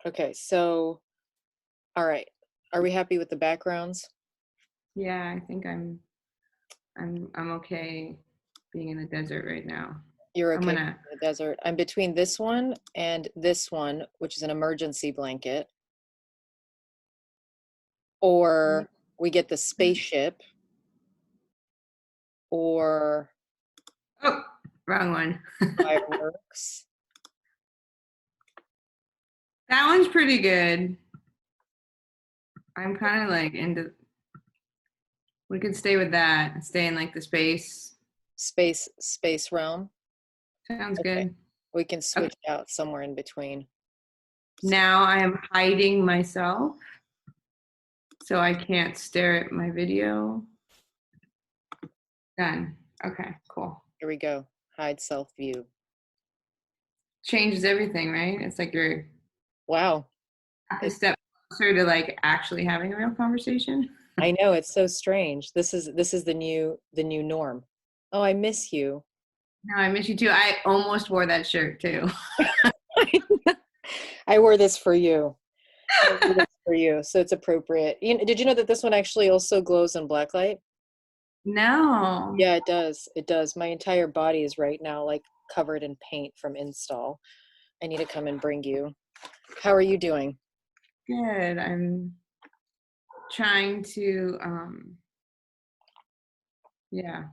Okay, so, all right. Are we happy with the backgrounds? Yeah, I think I'm okay being in the desert right now. You're I'm okay gonna in the desert. I'm between this one and this one, which is an emergency blanket, or we get the spaceship, or Oh, wrong one. fireworks. That one's pretty good. I'm kind of like into. We could stay with that. Stay in like the space. Space realm. Sounds Okay. good. We can Okay. switch out somewhere in between. So, Now I am hiding myself, so I can't stare at my video. Done. Okay, cool. here we go. Hide self view. Changes everything, right? It's like you're Wow. a step closer to like actually having a real conversation. I know it's so strange. This is the new norm. Oh, I miss you. No, I miss you too. I almost wore that shirt too. I wore this for you. I wore this for you, so it's appropriate. Did you know that this one actually also glows in black light? No. Yeah, it does. It does. My entire body is right now like covered in paint from install. I need to come and bring you. How are you doing? Good. I'm trying to yeah.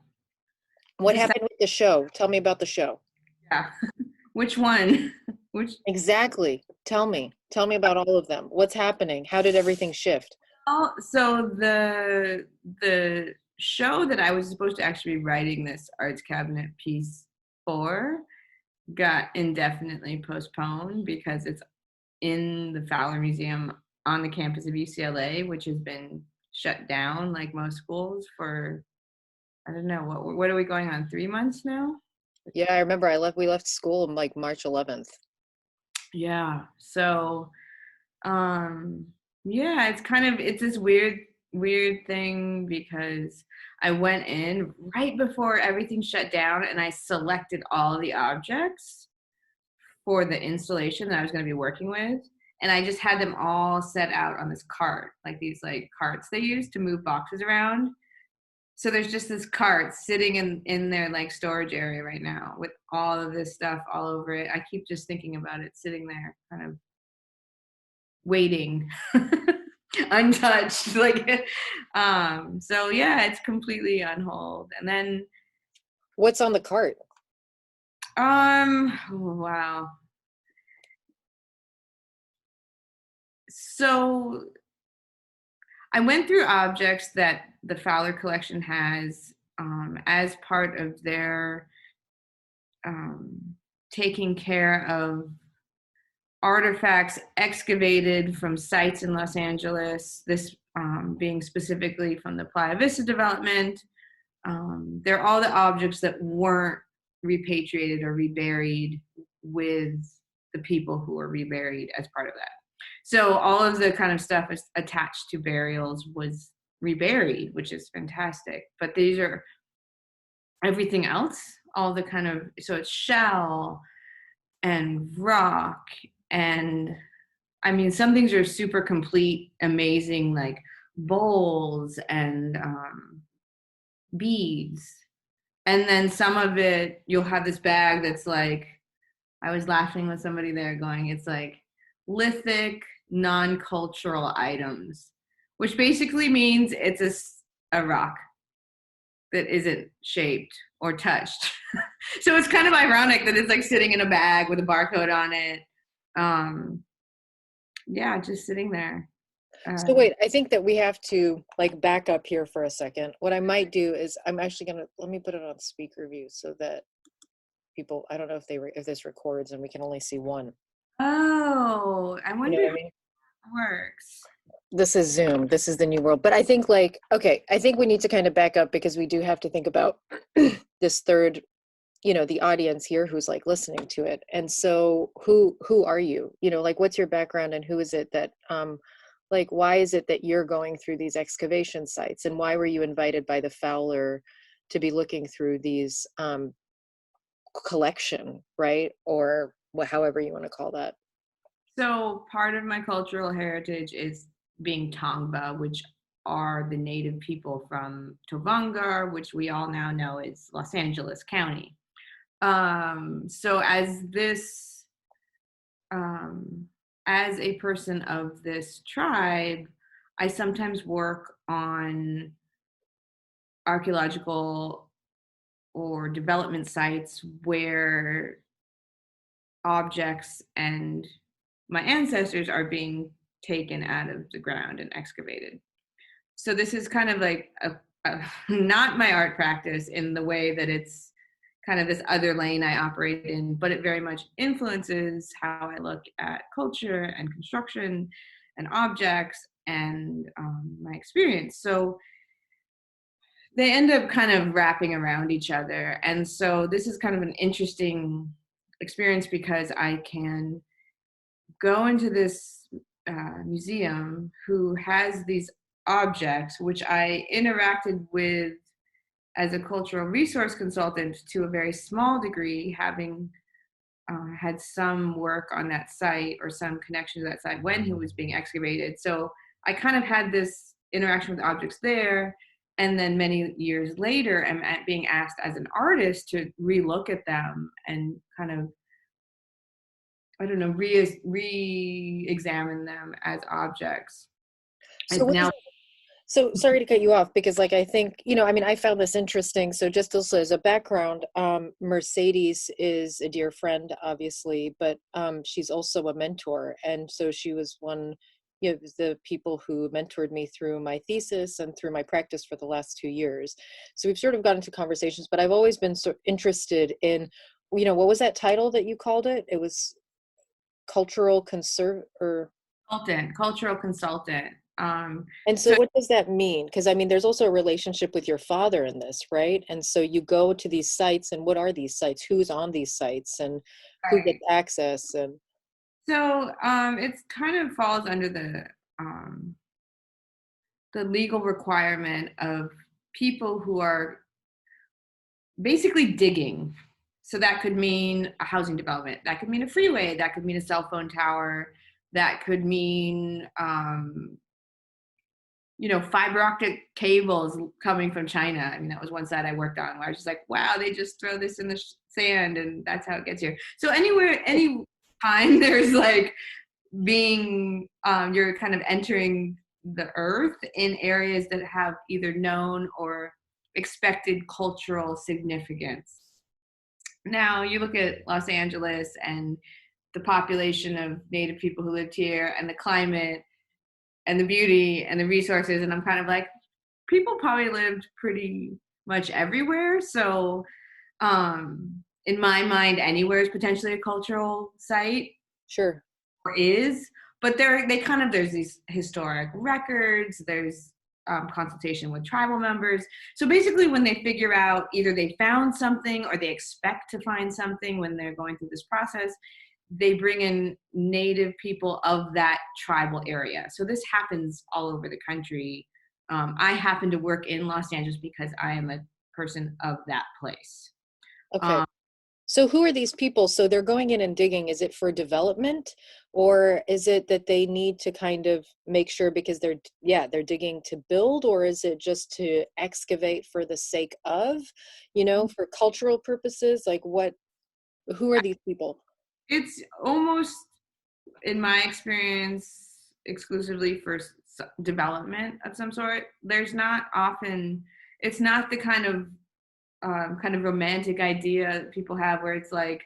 What Decide happened with the show? Tell me about the show. yeah. Which one? Which Exactly. Tell me. Tell me about all of them. What's happening? How did everything shift? oh so the show that I was supposed to actually be writing this arts cabinet piece for got indefinitely postponed because it's in the Fowler Museum on the campus of UCLA, which has been shut down like most schools for I don't know what are we going on 3 months now? Yeah, I remember we left school on like March 11th. Yeah. So um yeah, it's kind of it's this weird thing because I went in right before everything shut down and I selected all of the objects for the installation that I was going to be working with. And I just had them all set out on this cart, like these like carts they use to move boxes around. So there's just this cart sitting in their like storage area right now with all of this stuff all over it. I keep just thinking about it sitting there, kind of waiting, untouched. Like, so yeah, it's completely on hold. And then, What's on the cart? oh, wow. So I went through objects that the Fowler collection has as part of their um, taking care of artifacts excavated from sites in Los Angeles, this being specifically from the Playa Vista development. They're all the objects that weren't repatriated or reburied with the people who were reburied as part of that. So all of the kind of stuff is attached to burials was reburied, which is fantastic. But these are everything else, all the kind of so it's shell and rock and I mean some things are super complete, amazing, like bowls and beads. And then some of it you'll have this bag that's like I was laughing with somebody there going, it's like lithic non-cultural items, which basically means it's a rock that isn't shaped or touched. So it's kind of ironic that it's like sitting in a bag with a barcode on it. Um, yeah, just sitting there. So Uh, wait, I think that we have to like back up here for a second. What I might do is I'm actually gonna let me put it on speaker view so that people, I don't know if if this records and we can only see one. oh, I You know wonder what how I mean? it works. This is Zoom. This is the new world. But I think like, okay, I think we need to kind of back up because we do have to think about this third, the audience here who's like listening to it. And so who are you? Like what's your background and who is it that like why is it that you're going through these excavation sites and why were you invited by the Fowler to be looking through these collection, right? Or however you want to call that. So part of my cultural heritage is being Tongva, which are the native people from Tovangar, which we all now know is Los Angeles County. So um, as a person of this tribe, I sometimes work on archaeological or development sites where objects and my ancestors are being taken out of the ground and excavated. So this is kind of like not my art practice in the way that it's kind of this other lane I operate in, but it very much influences how I look at culture and construction and objects and my experience. So they end up kind of wrapping around each other. And so this is kind of an interesting experience because I can go into this museum who has these objects, which I interacted with as a cultural resource consultant to a very small degree, having had some work on that site or some connection to that site when he was being excavated. So I kind of had this interaction with objects there. And then many years later, I'm being asked as an artist to relook at them and kind of, I don't know, re-examine them as objects. So I've what now is So sorry to cut you off because like I think, I mean, I found this interesting. So just also as a background, Mercedes is a dear friend, obviously, but she's also a mentor. And so she was one, the people who mentored me through my thesis and through my practice for the last 2 years. So we've sort of got into conversations, but I've always been so interested in, what was that title that you called it? It was cultural conserv or cultural consultant. And so So what does that mean? Because I mean, there's also a relationship with your father in this, right? And so you go to these sites, and what are these sites? Who's on these sites, and who gets right. access? And So it's kind of falls under the legal requirement of people who are basically digging. So that could mean a housing development. That could mean a freeway. That could mean a cell phone tower. That could mean fiber optic cables coming from China. I mean, that was one side I worked on where I was just like, wow, they just throw this in the sand and that's how it gets here. So anywhere, any time there's like you're kind of entering the earth in areas that have either known or expected cultural significance. Now you look at Los Angeles and the population of native people who lived here and the climate and the beauty and the resources, and I'm kind of like, people probably lived pretty much everywhere. So in my mind, anywhere is potentially a cultural site sure, or is, but there's these historic records, there's consultation with tribal members. So basically when they figure out either they found something or they expect to find something when they're going through this process, they bring in native people of that tribal area. So this happens all over the country. I happen to work in Los Angeles because I am a person of that place. okay. So who are these people? So they're going in and digging. Is it for development, or is it that they need to kind of make sure because they're digging to build, or is it just to excavate for the sake of, for cultural purposes? Like who are these people? It's almost, in my experience, exclusively for development of some sort. There's not often, it's not the kind of romantic idea that people have where it's like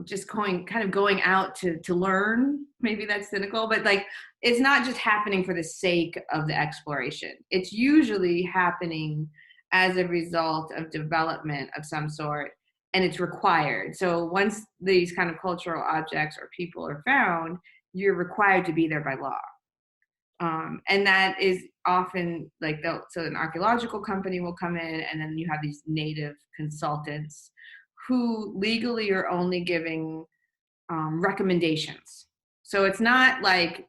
just going out to learn. Maybe that's cynical, but like it's not just happening for the sake of the exploration. It's usually happening as a result of development of some sort, and it's required. So once these kind of cultural objects or people are found, you're required to be there by law. And that is often like so an archaeological company will come in, and then you have these native consultants who legally are only giving recommendations. So it's not like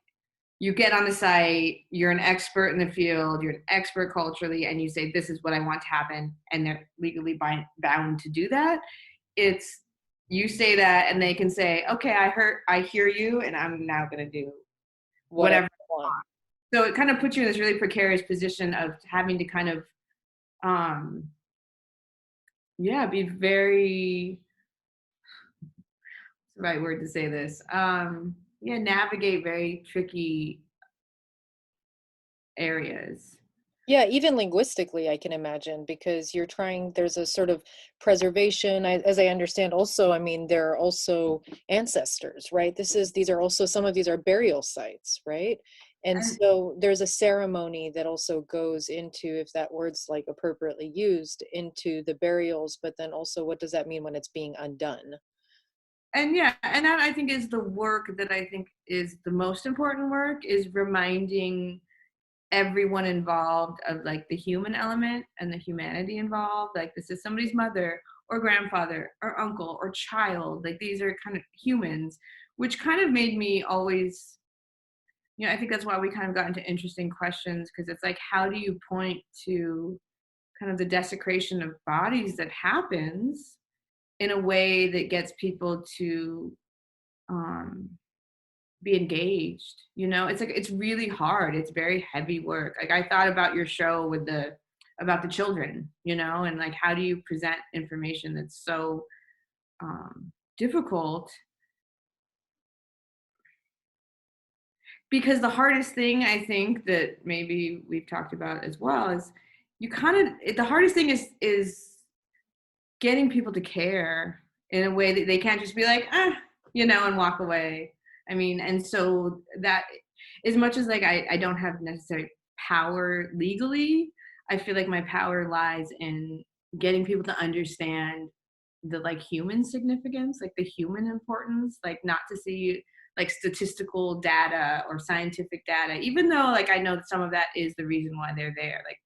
you get on the site, you're an expert in the field, you're an expert culturally, and you say, this is what I want to happen, and they're legally bound to do that. It's you say that and they can say, okay, I hear you, and I'm now going to do Whatever whatever. I want. So it kind of puts you in this really precarious position of having to kind of, um, yeah, be very, what's the right word to say this? Yeah, navigate very tricky areas. Yeah, even linguistically, I can imagine, because you're trying, there's a sort of preservation, as I understand also, I mean, there are also ancestors, right? These are also, some of these are burial sites, right? And And, so there's a ceremony that also goes into, if that word's like appropriately used, into the burials, but then also what does that mean when it's being undone? and yeah, and that I think is the work that I think is the most important work, is reminding everyone involved of like the human element and the humanity involved. Like this is somebody's mother or grandfather or uncle or child. Like these are kind of humans, which kind of made me always, I think that's why we kind of got into interesting questions, because it's like, how do you point to kind of the desecration of bodies that happens in a way that gets people to um, be engaged? It's like, it's really hard. It's very heavy work. Like I thought about your show with the about the children, and like, how do you present information that's so difficult? Because the hardest thing I think that maybe we've talked about as well is, you kind of, the hardest thing is getting people to care in a way that they can't just be like, and walk away. I mean, and so that, as much as like I don't have necessary power legally, I feel like my power lies in getting people to understand the like human significance, like the human importance, like not to see like statistical data or scientific data, even though like I know that some of that is the reason why they're there, like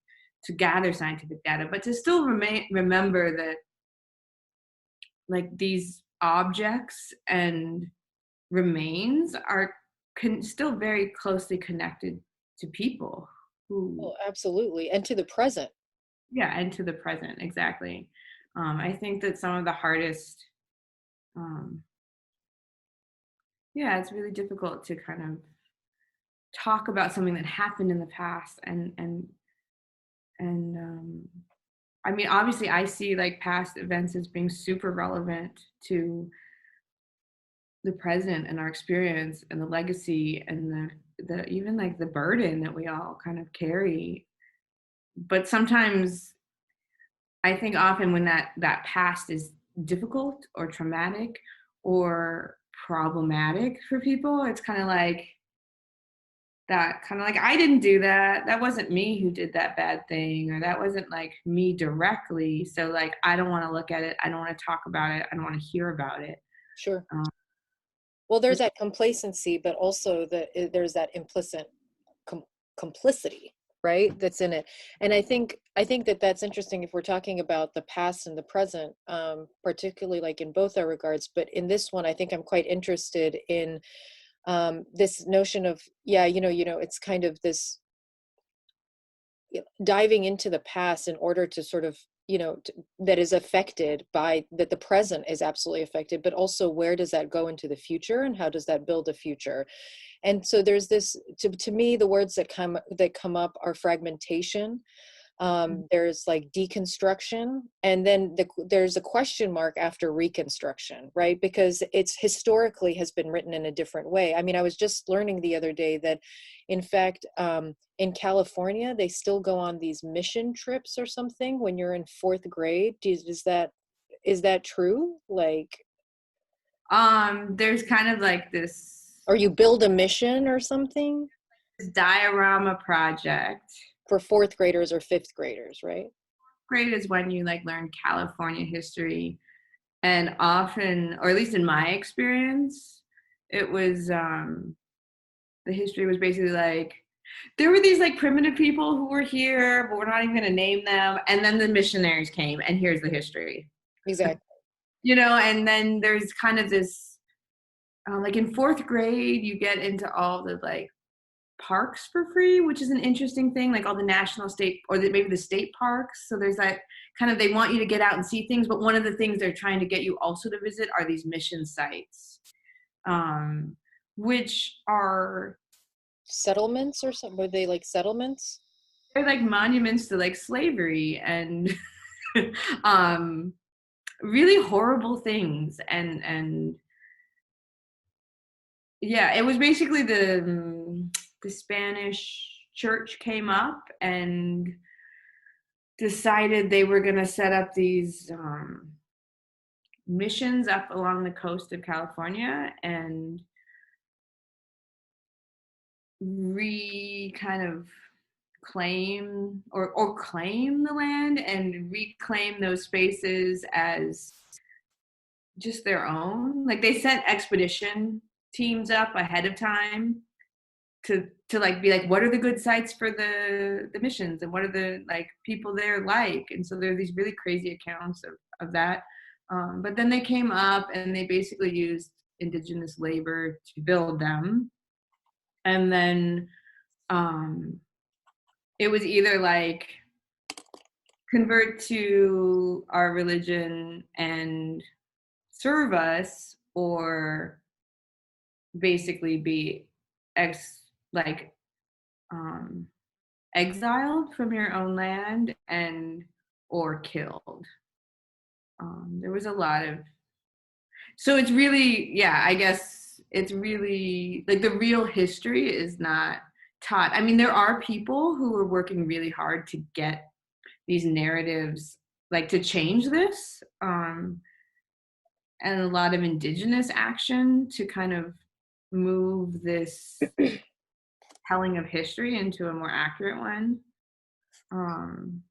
to gather scientific data, but to still remember that like these objects and remains are still very closely connected to people who, Oh, absolutely. And to the present. yeah, and to the present, exactly. I think that some of the hardest, um, yeah, it's really difficult to kind of talk about something that happened in the past, and I mean, obviously I see like past events as being super relevant to the present and our experience and the legacy and the even like the burden that we all kind of carry. But sometimes I think often when that past is difficult or traumatic or problematic for people, it's kind of like that, kind of like, I didn't do that, that wasn't me who did that bad thing, or that wasn't like me directly, so like I don't want to look at it, I don't want to talk about it, I don't want to hear about it. Sure. um, Well, there's which that complacency, but also there's that implicit com complicity, right? That's in it. And I think that that's interesting if we're talking about the past and the present, particularly like in both our regards. But in this one, I think I'm quite interested in this notion of, yeah, it's kind of this diving into the past in order to sort of that is affected by that, the present is absolutely affected, but also where does that go into the future and how does that build a future? And so there's this, to me, the words that come up are fragmentation. There's like deconstruction, and then there's a question mark after reconstruction, right? Because it's historically has been written in a different way. I mean, I was just learning the other day that, in fact, in California, they still go on these mission trips or something when you're in fourth grade. Is that true? Like, there's kind of like or you build a mission or something this diorama project. for fourth graders or fifth graders, right? Grade is when you like learn California history, and often, or at least in my experience, it was the history was basically like, there were these like primitive people who were here, but we're not even going to name them, and then the missionaries came, and here's the history. Exactly. And then there's kind of this, like in fourth grade, you get into all the like parks for free, which is an interesting thing, like all the national state or maybe the state parks. So there's that kind of, they want you to get out and see things, but one of the things they're trying to get you also to visit are these mission sites, um, which are, Settlements or something? Were they like settlements? they're like monuments to like slavery and um, really horrible things. And yeah, it was basically the Spanish church came up and decided they were going to set up these missions up along the coast of California and kind of claim or claim the land and reclaim those spaces as just their own. Like they sent expedition teams up ahead of time to like be like, what are the good sites for the missions and what are the like people there like? And so there are these really crazy accounts of that. But then they came up and they basically used indigenous labor to build them. And then it was either like convert to our religion and serve us, or basically be ex like um exiled from your own land and or killed. There was a lot of, so it's really, yeah, I guess it's really like the real history is not taught. I mean, there are people who are working really hard to get these narratives, like to change this, and a lot of indigenous action to kind of move this telling of history into a more accurate one.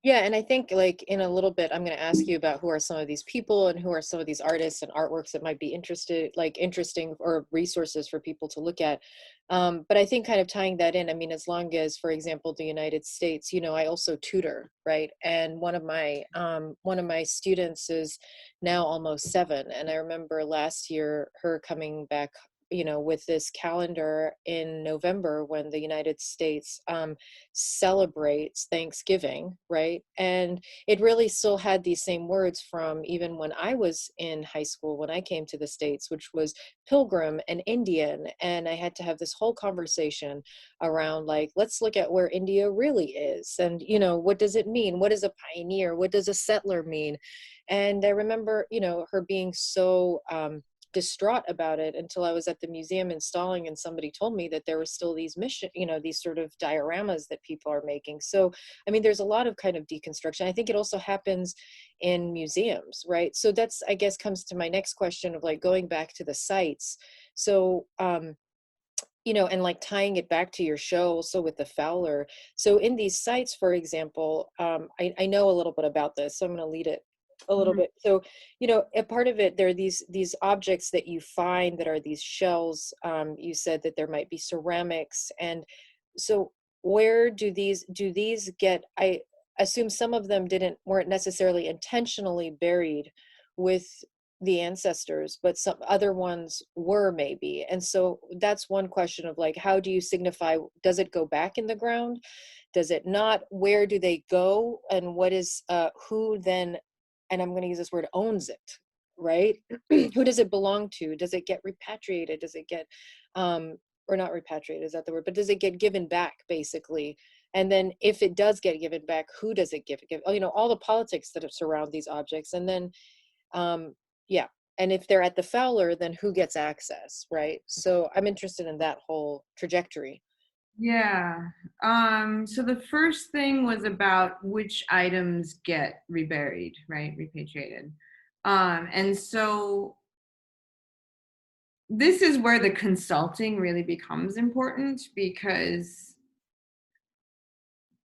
Yeah, and I think like in a little bit, I'm going to ask you about who are some of these people and who are some of these artists and artworks that might be interesting or resources for people to look at. But I think kind of tying that in, I mean, as long as, for example, the United States, you know, I also tutor, right? And one of my students is now almost 7, and I remember last year her coming back, you know, with this calendar in November when the United States celebrates Thanksgiving, right? And it really still had these same words from even when I was in high school, when I came to the States, which was pilgrim and Indian. And I had to have this whole conversation around like, let's look at where India really is. And, you know, what does it mean? What is a pioneer? What does a settler mean? And I remember, you know, her being so distraught about it until I was at the museum installing and somebody told me that there were still these you know, these sort of dioramas that people are making. So, I mean, there's a lot of kind of deconstruction. I think it also happens in museums, right? So that's, I guess, comes to my next question of like going back to the sites. So, you know, and like tying it back to your show also with the Fowler. So in these sites, for example, I know a little bit about this, so I'm going to lead it a little mhm. bit. So, you know, a part of it, there are these objects that you find that are these shells. You said that there might be ceramics, and so where do these get? I assume some of them weren't necessarily intentionally buried with the ancestors, but some other ones were maybe. And so that's one question of like, how do you signify? Does it go back in the ground? Does it not? Where do they go? And what is who then, and I'm going to use this word, owns it, right? Who does it belong to? Does it get repatriated? Does it get, or not repatriated, is that the word? But does it get given back, basically? And then if it does get given back, who does it give? Oh, you know, all the politics that surround these objects. And then, yeah. And if they're at the Fowler, then who gets access, right? So I'm interested in that whole trajectory. Yeah. So the first thing was about which items get reburied, right? Repatriated. And so this is where the consulting really becomes important, because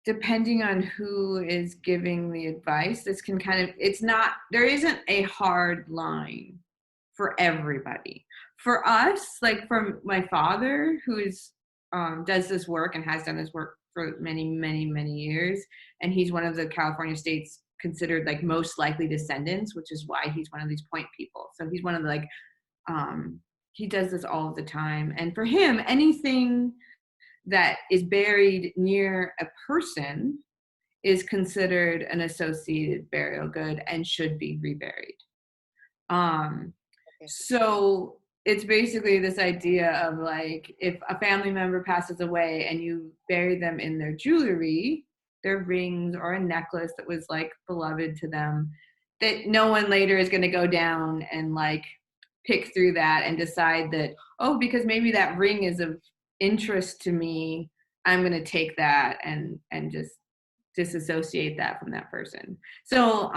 depending on who is giving the advice, this can kind of, it's not, there isn't a hard line for everybody. For us, like for my father, who's does this work and has done this work for many, many, many years, and he's one of the California state's considered like most likely descendants, which is why he's one of these point people. So he's one of the um, he does this all the time, and for him, anything that is buried near a person is considered an associated burial good and should be reburied. Um, Okay. so it's basically this idea of like, if a family member passes away and you bury them in their jewelry, their rings or a necklace that was like beloved to them, that no one later is going to go down and like pick through that and decide that, oh, because maybe that ring is of interest to me, I'm going to take that and just disassociate that from that person. So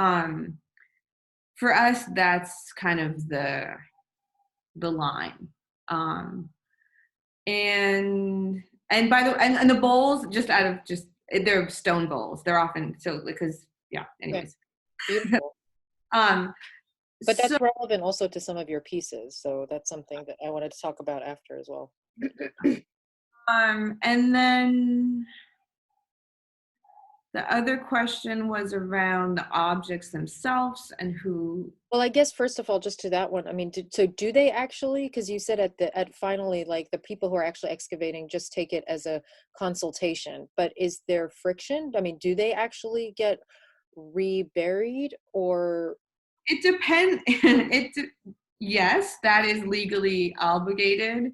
for us, that's kind of the line. Um, and by the and the bowls, just out of just they're stone bowls. They're often so because yeah. Okay. Anyways, Beautiful. um, But so that's relevant also to some of your pieces. So that's something that I wanted to talk about after as well. and then the other question was around the objects themselves and who. Well, I guess first of all, just to that one, I mean, so do they actually, because you said at finally, like the people who are actually excavating just take it as a consultation, but is there friction? I mean, do they actually get reburied or? It depends. Yes, that is legally obligated.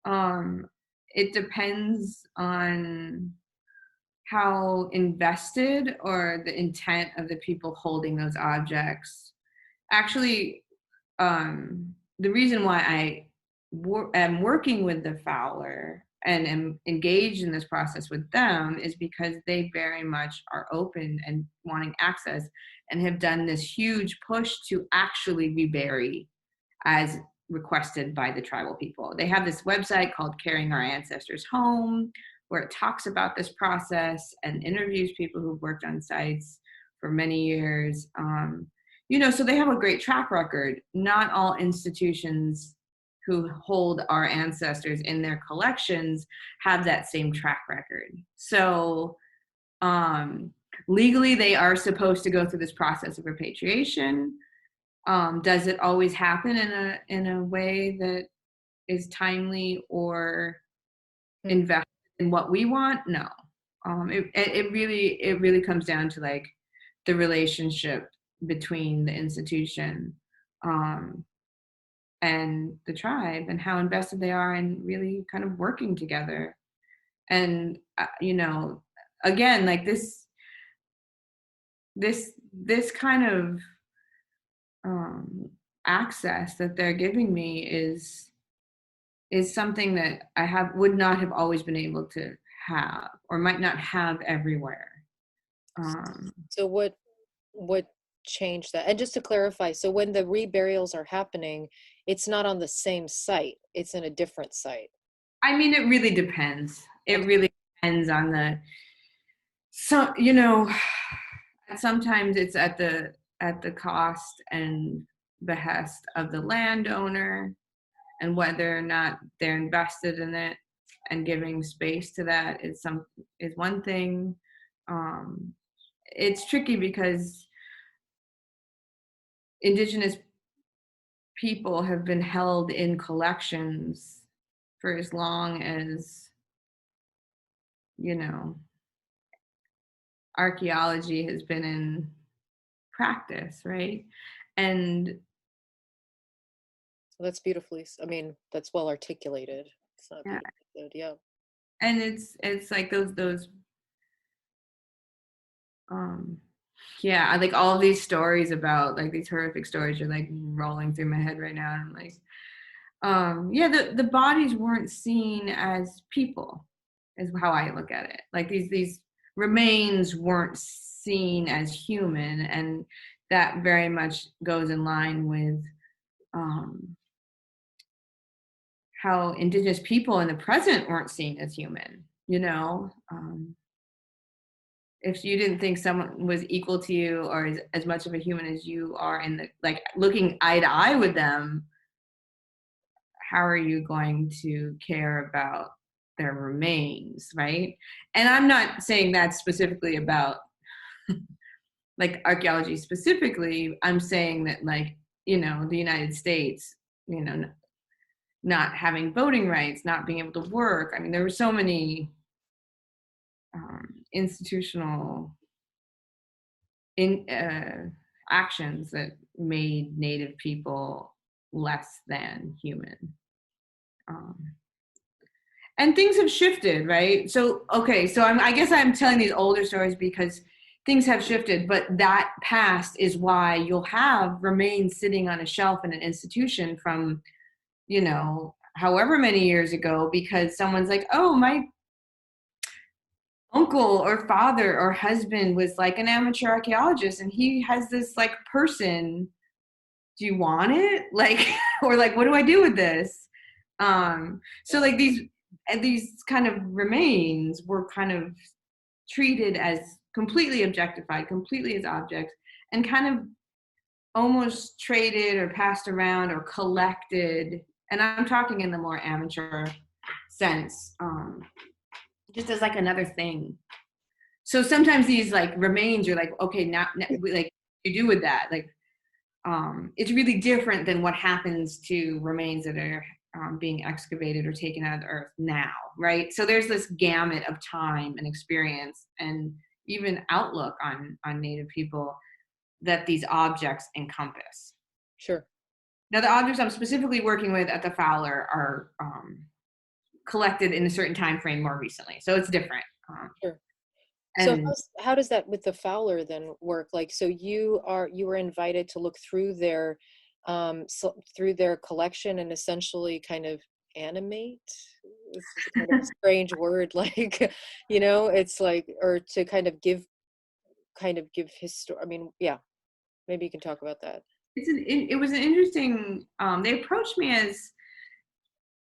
Um, it depends on how invested or the intent of the people holding those objects. Actually, the reason why I am working with the Fowler and am engaged in this process with them is because they very much are open and wanting access and have done this huge push to actually rebury as requested by the tribal people. They have this website called Carrying Our Ancestors Home, where it talks about this process and interviews people who've worked on sites for many years. So they have a great track record. Not all institutions who hold our ancestors in their collections have that same track record. So legally, they are supposed to go through this process of repatriation. Does it always happen in a way that is timely or invested in what we want? No. It really comes down to like the relationship between the institution and the tribe and how invested they are in really kind of working together. And again, like this kind of access that they're giving me is something that would not have always been able to have or might not have everywhere. So what changed that? And just to clarify, so when the reburials are happening, it's not on the same site, it's in a different site. I mean, it really depends. It Okay. really depends on sometimes it's at the cost and behest of the landowner and whether or not they're invested in it and giving space to that is one thing. It's tricky because indigenous people have been held in collections for as long as archaeology has been in practice, right? And So that's beautifully, I mean, that's well articulated. It's not yeah, beautifully said, yeah. and it's like those um yeah, I like all of these stories about like these horrific stories are like rolling through my head right now. And I'm like, yeah, the bodies weren't seen as people, is how I look at it. Like these remains weren't seen as human, and that very much goes in line with how indigenous people in the present weren't seen as human. If you didn't think someone was equal to you or as much of a human as you are in the like looking eye to eye with them, how are you going to care about their remains, right? And I'm not saying that specifically about like archaeology specifically. I'm saying that like the United States, not having voting rights, not being able to work. I mean, there were so many institutional actions that made Native people less than human. Um, and things have shifted, right? So, okay, so I guess I'm telling these older stories because things have shifted, but that past is why you'll have remains sitting on a shelf in an institution from, however many years ago, because someone's like, oh, my uncle or father or husband was like an amateur archaeologist and he has this like person, do you want it, like or like what do I do with this? So like these kind of remains were kind of treated as completely objectified, completely as objects, and kind of almost traded or passed around or collected, and I'm talking in the more amateur sense, just as like another thing. So sometimes these like remains are like, okay, now like you do with that, like it's really different than what happens to remains that are being excavated or taken out of the earth now, right? So there's this gamut of time and experience and even outlook on Native people that these objects encompass. Sure. Now, the objects I'm specifically working with at the Fowler are collected in a certain time frame more recently, so it's different. Sure. So And how does that with the Fowler then work? Like, so you were invited to look through through their collection and essentially kind of animate. This is kind of a strange word, like, it's like, or to kind of give history. I mean, yeah, maybe you can talk about that. it was an interesting. They approached me as,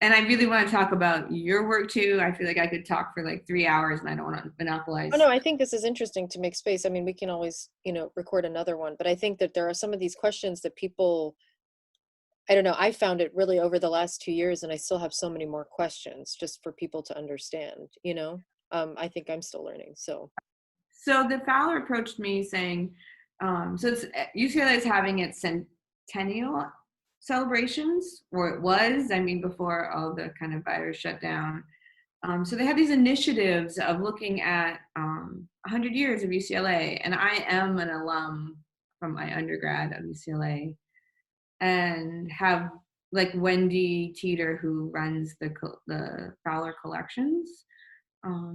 and I really want to talk about your work too. I feel like I could talk for like 3 hours, and I don't want to Oh monopolize. no, I think this is interesting to make space. I mean, we can always, record another one, but I think that there are some of these questions that people, I don't know, I found it really over the last 2 years, and I still have so many more questions just for people to understand. I think I'm still learning. So, So the Fowler approached me saying, so it's, UCLA is having its centennial celebrations, or it was, I mean, before all the kind of virus shut down. So they have these initiatives of looking at 100 years of UCLA, and I am an alum from my undergrad of UCLA, and have like Wendy Teeter, who runs the Fowler collections,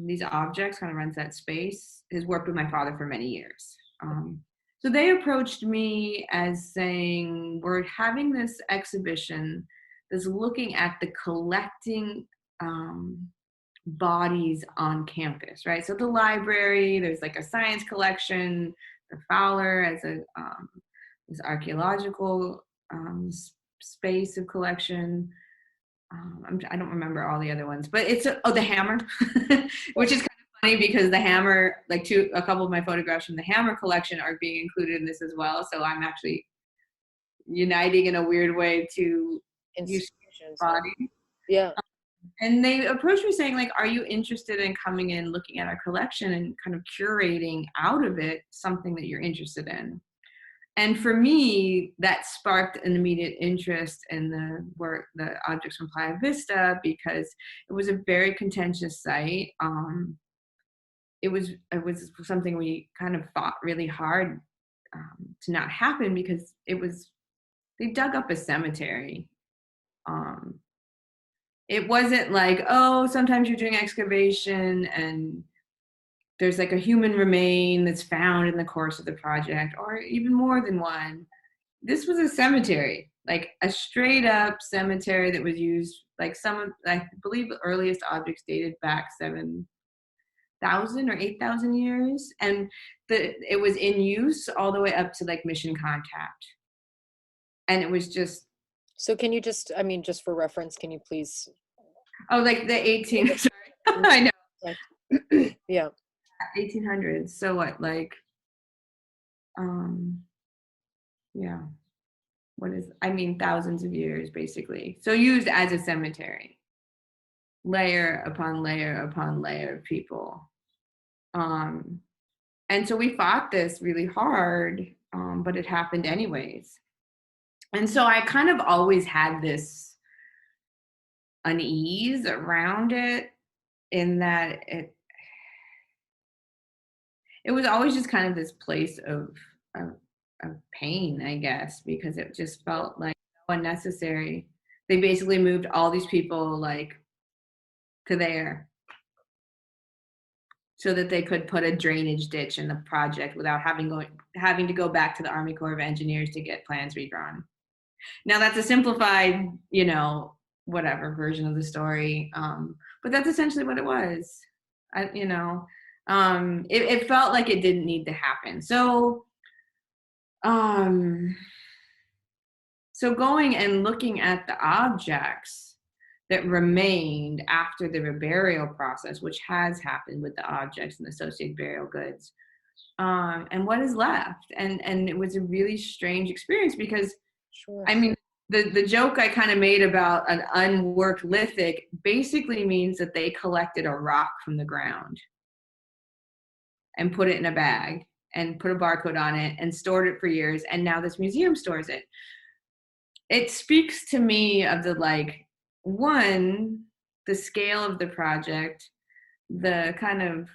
these objects, kind of runs that space, has worked with my father for many years. So they approached me as saying, we're having this exhibition that's looking at the collecting bodies on campus, right? So the library, there's like a science collection, the Fowler as a this archaeological space of collection. I don't remember all the other ones, but it's the Hammer, which is kind of funny because the Hammer, like a couple of my photographs from the Hammer collection are being included in this as well. So I'm actually uniting in a weird way to use institutions. body. Yeah. And they approached me saying, like, are you interested in coming in, looking at our collection and kind of curating out of it something that you're interested in? And for me, that sparked an immediate interest in the work, the objects from Playa Vista, because it was a very contentious site. It was something we kind of fought really hard to not happen, because they dug up a cemetery. It wasn't like, oh, sometimes you're doing excavation and there's like a human remain that's found in the course of the project, or even more than one. This was a cemetery, like a straight up cemetery that was used, like I believe the earliest objects dated back 7,000 or 8,000 years. And it was in use all the way up to like mission contact. And it was just. So can you just, I mean, just for reference, can you please? Oh, like the 18, sorry. I know. Yeah. 1800s. So what, like, yeah. Thousands of years, basically. So used as a cemetery, layer upon layer upon layer of people. And so we fought this really hard, but it happened anyways. And so I kind of always had this unease around it, in that it was always just kind of this place of, of pain, I guess, because it just felt like so unnecessary. They basically moved all these people like to there so that they could put a drainage ditch in the project without having to go back to the Army Corps of Engineers to get plans redrawn. Now that's a simplified, whatever version of the story, but that's essentially what it was. It felt like it didn't need to happen. Um, so going and looking at the objects that remained after the burial process, which has happened with the objects and associated burial goods, and what is left, and it was a really strange experience because, Sure. I mean, the joke I kind of made about an unworked lithic basically means that they collected a rock from the ground and put it in a bag and put a barcode on it and stored it for years, and now this museum stores it. It speaks to me of the scale of the project, the kind of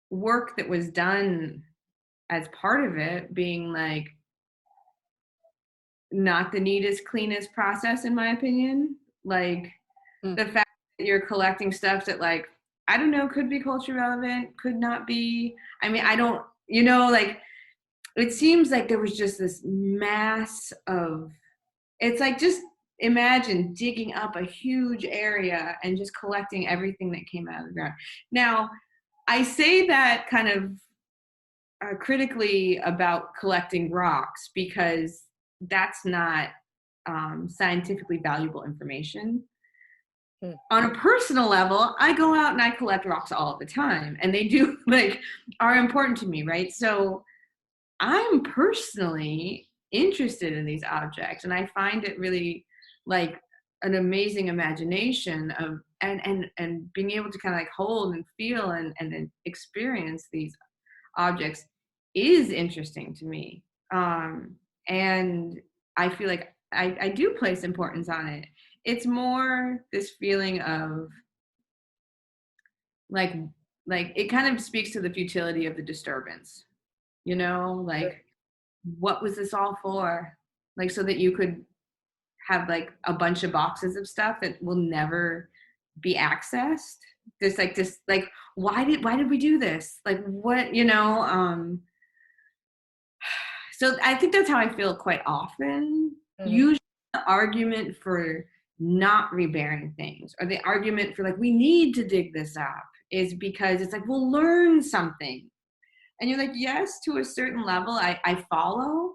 work that was done as part of it being like not the neatest, cleanest process, in my opinion. Like the fact that you're collecting stuff that, like, I don't know, could be culture relevant, could not be. I mean, I don't, like, it seems like there was just this mass of, it's like, just imagine digging up a huge area and just collecting everything that came out of the ground. Now, I say that kind of critically about collecting rocks because that's not scientifically valuable information. On a personal level, I go out and I collect rocks all the time, and they do are important to me, right? So I'm personally interested in these objects, and I find it really like an amazing imagination of and being able to kind of like hold and feel and experience these objects is interesting to me. And I feel like I do place importance on it. It's more this feeling of like it kind of speaks to the futility of the disturbance, like, what was this all for? Like, so that you could have like a bunch of boxes of stuff that will never be accessed. This why did we do this? Like, what, so I think that's how I feel quite often. Usually the argument for not rebearing things, or the argument for like, we need to dig this up, is because it's like, we'll learn something. And you're like, yes, to a certain level, I follow.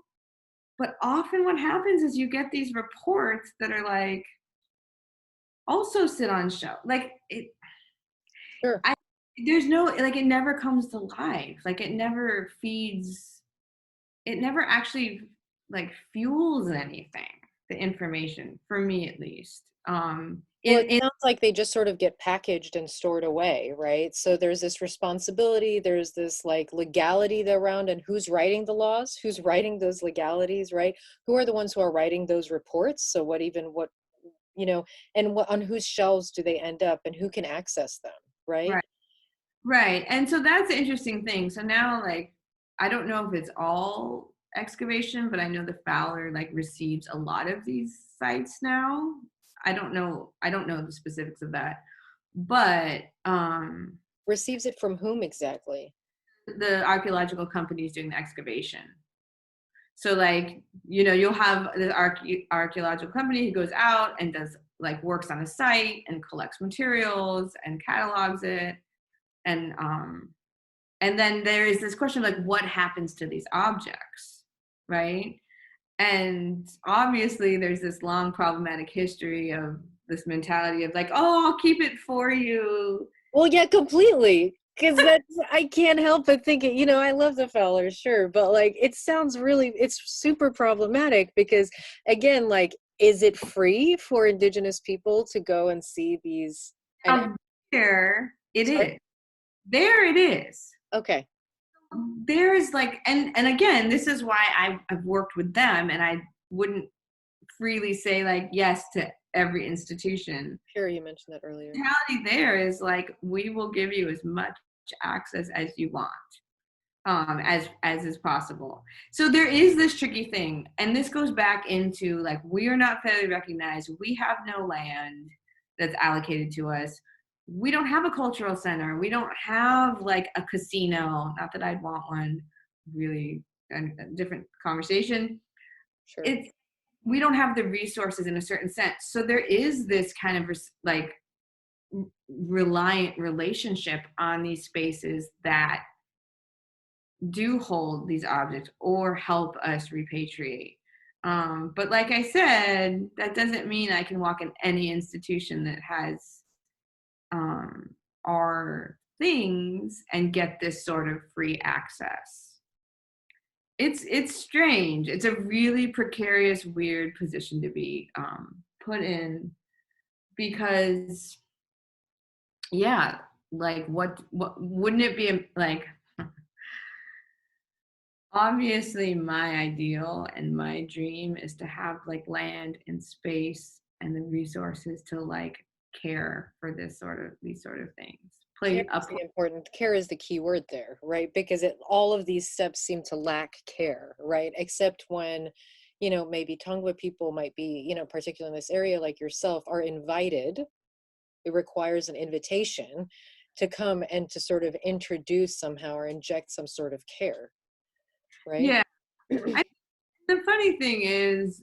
But often what happens is you get these reports that are like, also sit on show. Like, Sure. there's no, like, it never comes to life. Like, it never feeds, it never actually like fuels anything, the information, for me at least. Well, it sounds like they just sort of get packaged and stored away, right? So there's this responsibility, there's this like legality around, and who's writing the laws, who's writing those legalities, right? Who are the ones who are writing those reports? So and on whose shelves do they end up, and who can access them, right? Right. And so that's the interesting thing. So now, like, I don't know if it's all excavation, but I know the Fowler like receives a lot of these sites now. I don't know the specifics of that. But Receives it from whom exactly? the archaeological companies doing the excavation. So, like, you'll have the archaeological company who goes out and does like works on a site and collects materials and catalogs it. And then there is this question of like, what happens to these objects, right? And obviously there's this long problematic history of this mentality of like, oh, I'll keep it for you. Well, yeah, completely. Because I can't help but thinking, I love the Fowlers, sure, but like, it's super problematic because, again, like, is it free for Indigenous people to go and see these? There it Sorry? is. There it is. Okay. There is like, and again, this is why I've worked with them, and I wouldn't freely say like yes to every institution. Sure, you mentioned that earlier. The reality there is like we will give you as much access as you want, as is possible. So there is this tricky thing, and this goes back into like we are not federally recognized. We have no land that's allocated to us. We don't have a cultural center. We don't have like a casino. Not that I'd want one. Really, a different conversation. Sure. It's we don't have the resources in a certain sense. So there is this kind of like reliant relationship on these spaces that do hold these objects or help us repatriate. But like I said, that doesn't mean I can walk in any institution that has our things and get this sort of free access. It's strange. It's a really precarious, weird position to be put in because, yeah, like what wouldn't it be like? Obviously, my ideal and my dream is to have like land and space and the resources to like care for these sort of things. Care Play is up. the important, care is the key word there, right? Because all of these steps seem to lack care, right? Except when, maybe Tongva people might be, particularly in this area like yourself, are invited. It requires an invitation to come and to sort of introduce somehow or inject some sort of care, right? Yeah. The funny thing is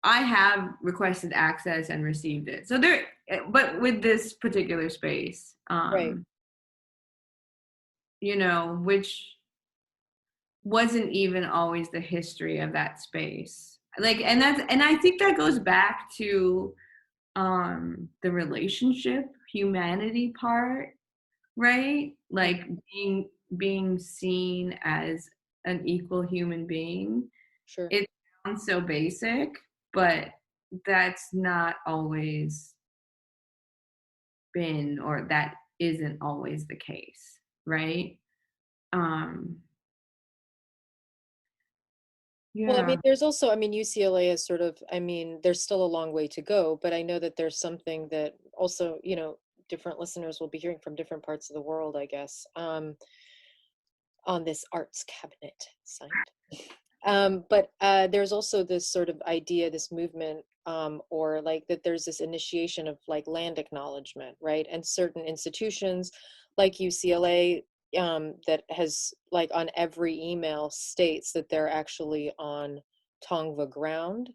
I have requested access and received it. So there, but with this particular space, Right. which wasn't even always the history of that space. Like, and I think that goes back to the relationship, humanity part, right? Like being seen as an equal human being. Sure. It sounds so basic, but that's not always been, or that isn't always the case, right? Well, Yeah. there's also, UCLA is sort of, there's still a long way to go, but I know that there's something that also, different listeners will be hearing from different parts of the world, I guess, on this arts cabinet side. But there's also this sort of idea, this movement, or like that there's this initiation of like land acknowledgement, right? And certain institutions like UCLA that has like on every email states that they're actually on Tongva ground,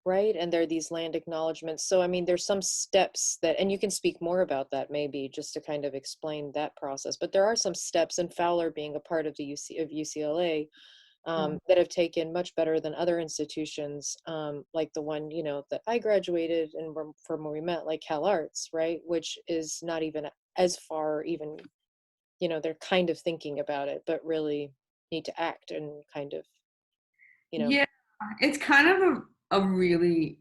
right? And there are these land acknowledgements. So, there's some steps that, and you can speak more about that maybe just to kind of explain that process, but there are some steps, and Fowler being a part of of UCLA, that have taken much better than other institutions, like the one, that I graduated and from where we met, like Cal Arts, right? Which is not even as far even, they're kind of thinking about it, but really need to act and kind of, Yeah, it's kind of a really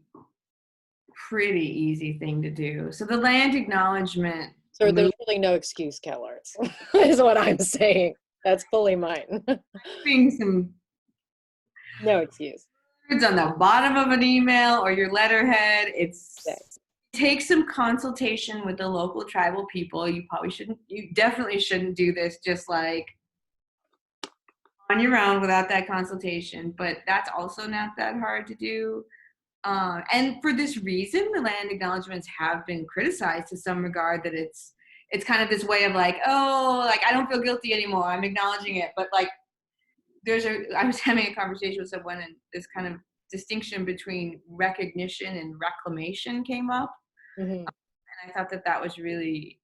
pretty easing thing to do. So the land acknowledgement So there's really no excuse, Cal Arts, is what I'm saying. That's fully mine. being some No excuse. words on the bottom of an email or your letterhead. Take some consultation with the local tribal people. You definitely shouldn't do this just like on your own without that consultation, but that's also not that hard to do. And for this reason, the land acknowledgements have been criticized to some regard, that it's kind of this way of like, oh, like I don't feel guilty anymore, I'm acknowledging it. But like I was having a conversation with someone, and this kind of distinction between recognition and reclamation came up. Mm-hmm. And I thought that was really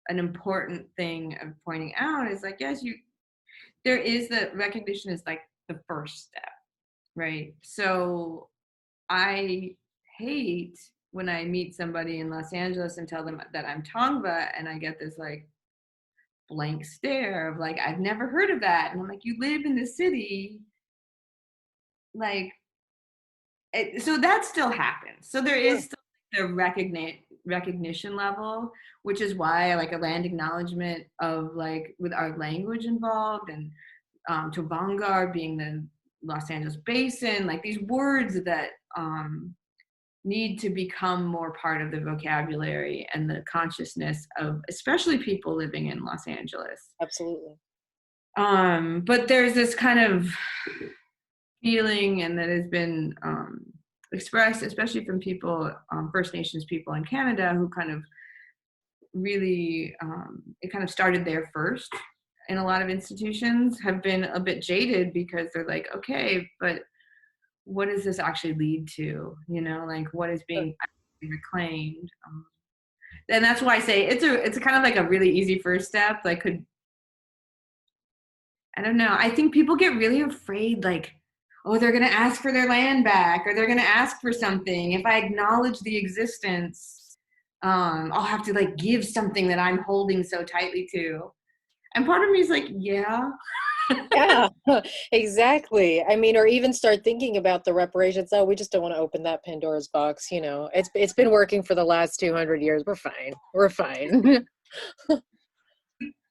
an important thing of pointing out, is like, yes, there is the recognition is like the first step, right? So I hate when I meet somebody in Los Angeles and tell them that I'm Tongva, and I get this like blank stare of like, I've never heard of that. And I'm like, you live in the city. Like, so that still happens. So there is still the recognition level, which is why like a land acknowledgement of like with our language involved, and Tovangar being the Los Angeles basin, like these words that need to become more part of the vocabulary and the consciousness of especially people living in Los Angeles. Absolutely. But there's this kind of feeling, and that has been expressed, especially from people, First Nations people in Canada, who kind of really, it kind of started there first in a lot of institutions, have been a bit jaded because they're like, okay, but what does this actually lead to? You know, like what is being reclaimed? And that's why I say it's a kind of like a really easy first step. Like, I don't know. I think people get really afraid, like, oh, they're going to ask for their land back, or they're going to ask for something. If I acknowledge the existence, I'll have to like give something that I'm holding so tightly to. And part of me is like, yeah. Yeah, exactly. I mean, or even start thinking about the reparations. Oh, we just don't want to open that Pandora's box. You know, it's been working for the last 200 years. We're fine. We're fine.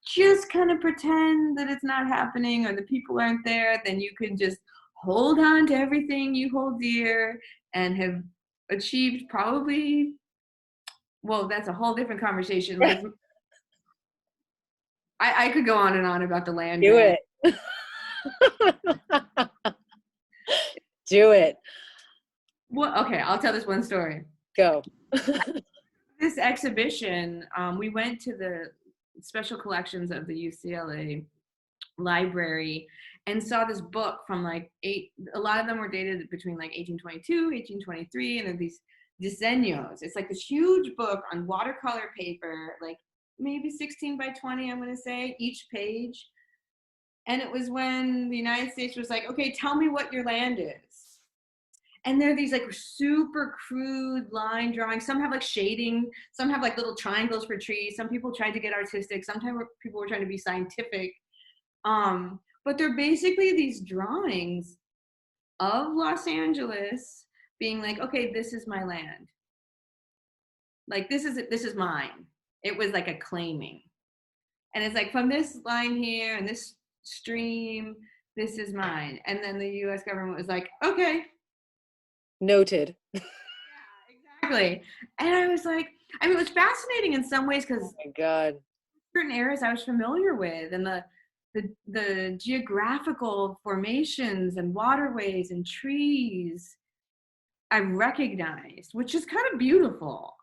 Just kind of pretend that it's not happening or the people aren't there, then you can just hold on to everything you hold dear and have achieved probably, well, that's a whole different conversation. Like, I could go on and on about the land Do grant. it. Do it. Well, okay, I'll tell this one story. Go. This exhibition, we went to the special collections of the UCLA library and saw this book from like a lot of them were dated between like 1822, 1823, and they're these diseños. It's like this huge book on watercolor paper, like maybe 16 by 20, I'm going to say, each page. And it was when the United States was like, okay, tell me what your land is. And there are these like super crude line drawings. Some have like shading. Some have like little triangles for trees. Some people tried to get artistic. Sometimes people were trying to be scientific. But they're basically these drawings of Los Angeles being like, okay, this is my land. Like this is mine. It was like a claiming. And it's like from this line here and this stream, this is mine. And then the US government was like, okay. Noted. Yeah, exactly. And I was like, I mean, it was fascinating in some ways Oh because my God. certain areas I was familiar with, and the geographical formations and waterways and trees I recognized, which is kind of beautiful.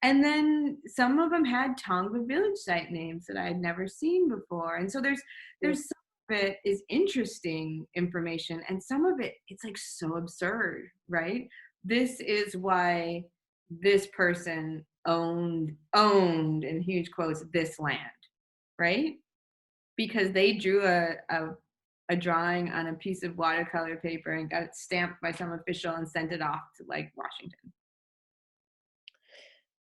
And then some of them had Tongva village site names that I had never seen before. And so there's some of it is interesting information, and some of it it's like so absurd, right? This is why this person owned in huge quotes this land, right? Because they drew a drawing on a piece of watercolor paper and got it stamped by some official and sent it off to like Washington.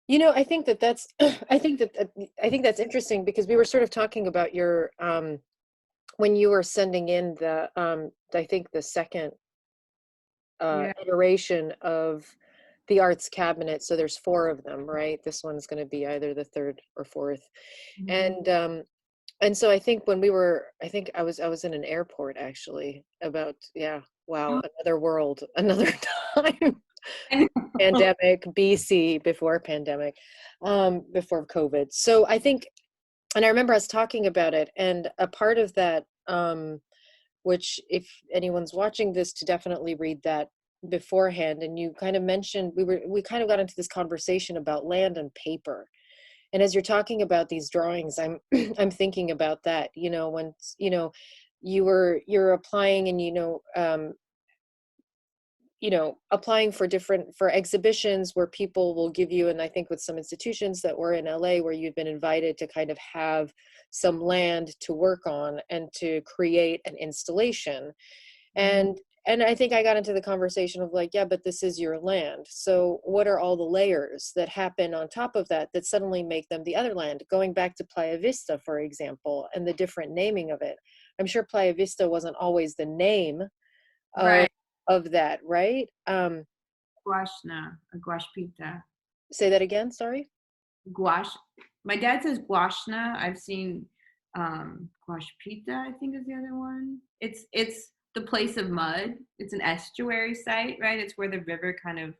You know, I think that that's I think that's interesting because we were sort of talking about your when you were sending in the I think the second Yeah. iteration of the arts cabinet. So there's four of them, right? This one's going to be either the third or fourth. Mm-hmm. And so I think when we were, I think I was in an airport actually about, yeah, wow, another world, another time. Pandemic, BC, before pandemic, before COVID. So I think, and I remember us talking about it, and a part of that, which if anyone's watching this, to definitely read that beforehand. And you kind of mentioned we kind of got into this conversation about land and paper. And as you're talking about these drawings, I'm I'm thinking about that, you know, when, you know, you're applying and, you know, applying for different, for exhibitions where people will give you, and I think with some institutions that were in LA where you've been invited to kind of have some land to work on and to create an installation. And I think I got into the conversation of like, yeah, but this is your land. So what are all the layers that happen on top of that that suddenly make them the other land? Going back to Playa Vista, for example, and the different naming of it. I'm sure Playa Vista wasn't always the name of Right. that, right? Guashna, a guashpita. Say that again, sorry. Gouache. My dad says guashna. I've seen guashpita, I think is the other one. It's the place of mud. It's an estuary site, right? It's where the river kind of,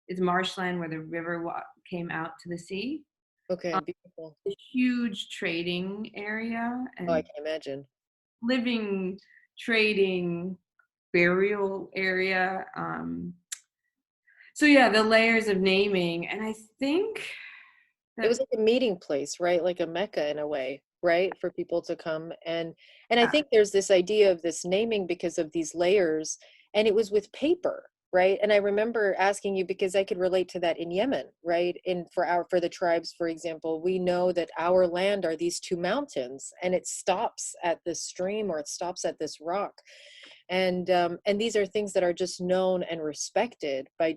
it's marshland where the river came out to the sea. Okay, beautiful. A huge trading area Oh, I and can imagine. living, trading, burial area. So yeah, the layers of naming, and I think It was that like a meeting place, right? Like a mecca in a way, right? For people to come and I think there's this idea of this naming because of these layers, and it was with paper, right? And I remember asking you because I could relate to that in Yemen, right? In for the tribes, for example, we know that our land are these two mountains and it stops at this stream or it stops at this rock. And these are things that are just known and respected by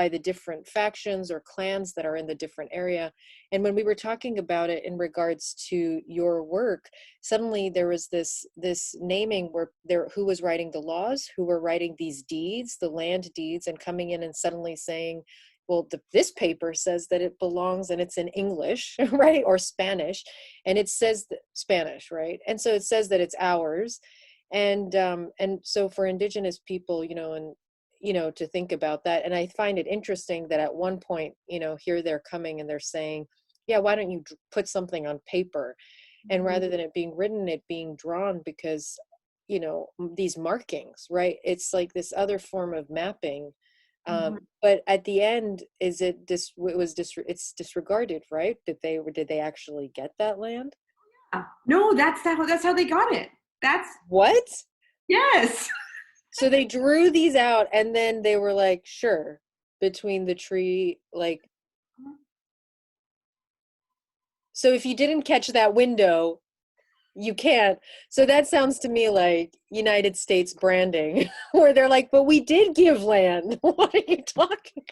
the different factions or clans that are in the different area. And when we were talking about it in regards to your work, suddenly there was this naming where there who was writing the laws, who were writing these deeds, the land deeds, and coming in and suddenly saying, well, this paper says that it belongs, and it's in English, right, or Spanish, and it says Spanish, right, and so it says that it's ours. And so for indigenous people, and to think about that. And I find it interesting that at one point, here they're coming and they're saying, yeah, why don't you put something on paper? And rather than it being written, it being drawn, because these markings, right, it's like this other form of mapping. Mhm. But at the end, it's disregarded, right? Did they actually get that land? No, that's how they got it. That's What? yes. So they drew these out and then they were like, sure, between the tree, like, so if you didn't catch that window, you can't. So that sounds to me like United States branding, where they're like, but we did give land. What are you talking?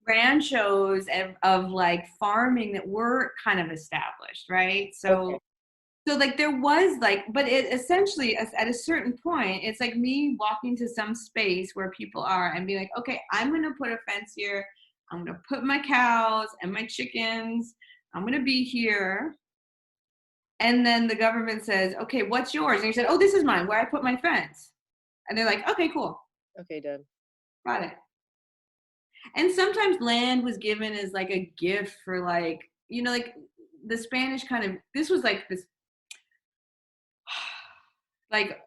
Ranchos of like farming that were kind of established, right? Okay. So like there was like, but it essentially at a certain point, it's like me walking to some space where people are and be like, okay, I'm gonna put a fence here. I'm gonna put my cows and my chickens. I'm gonna be here. And then the government says, okay, what's yours? And you said, oh, this is mine, where I put my fence. And they're like, okay, cool, Okay, done. got it. And sometimes land was given as like a gift for like, like the Spanish kind of, this was like this, like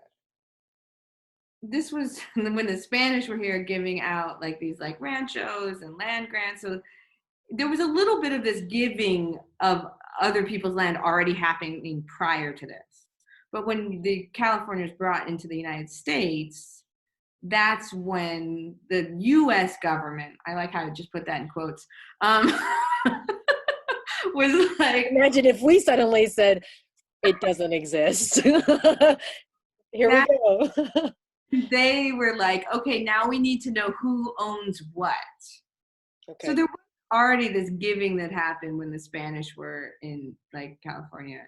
this was when the Spanish were here giving out like these like ranchos and land grants. So there was a little bit of this giving of other people's land already happening prior to this. But when the Californians brought into the United States, that's when the US government, I like how I just put that in quotes, was like, Imagine if we suddenly said it doesn't exist. Here we that go. they were like, okay, now we need to know who owns what. So Okay. there was already this giving that happened when the Spanish were in like California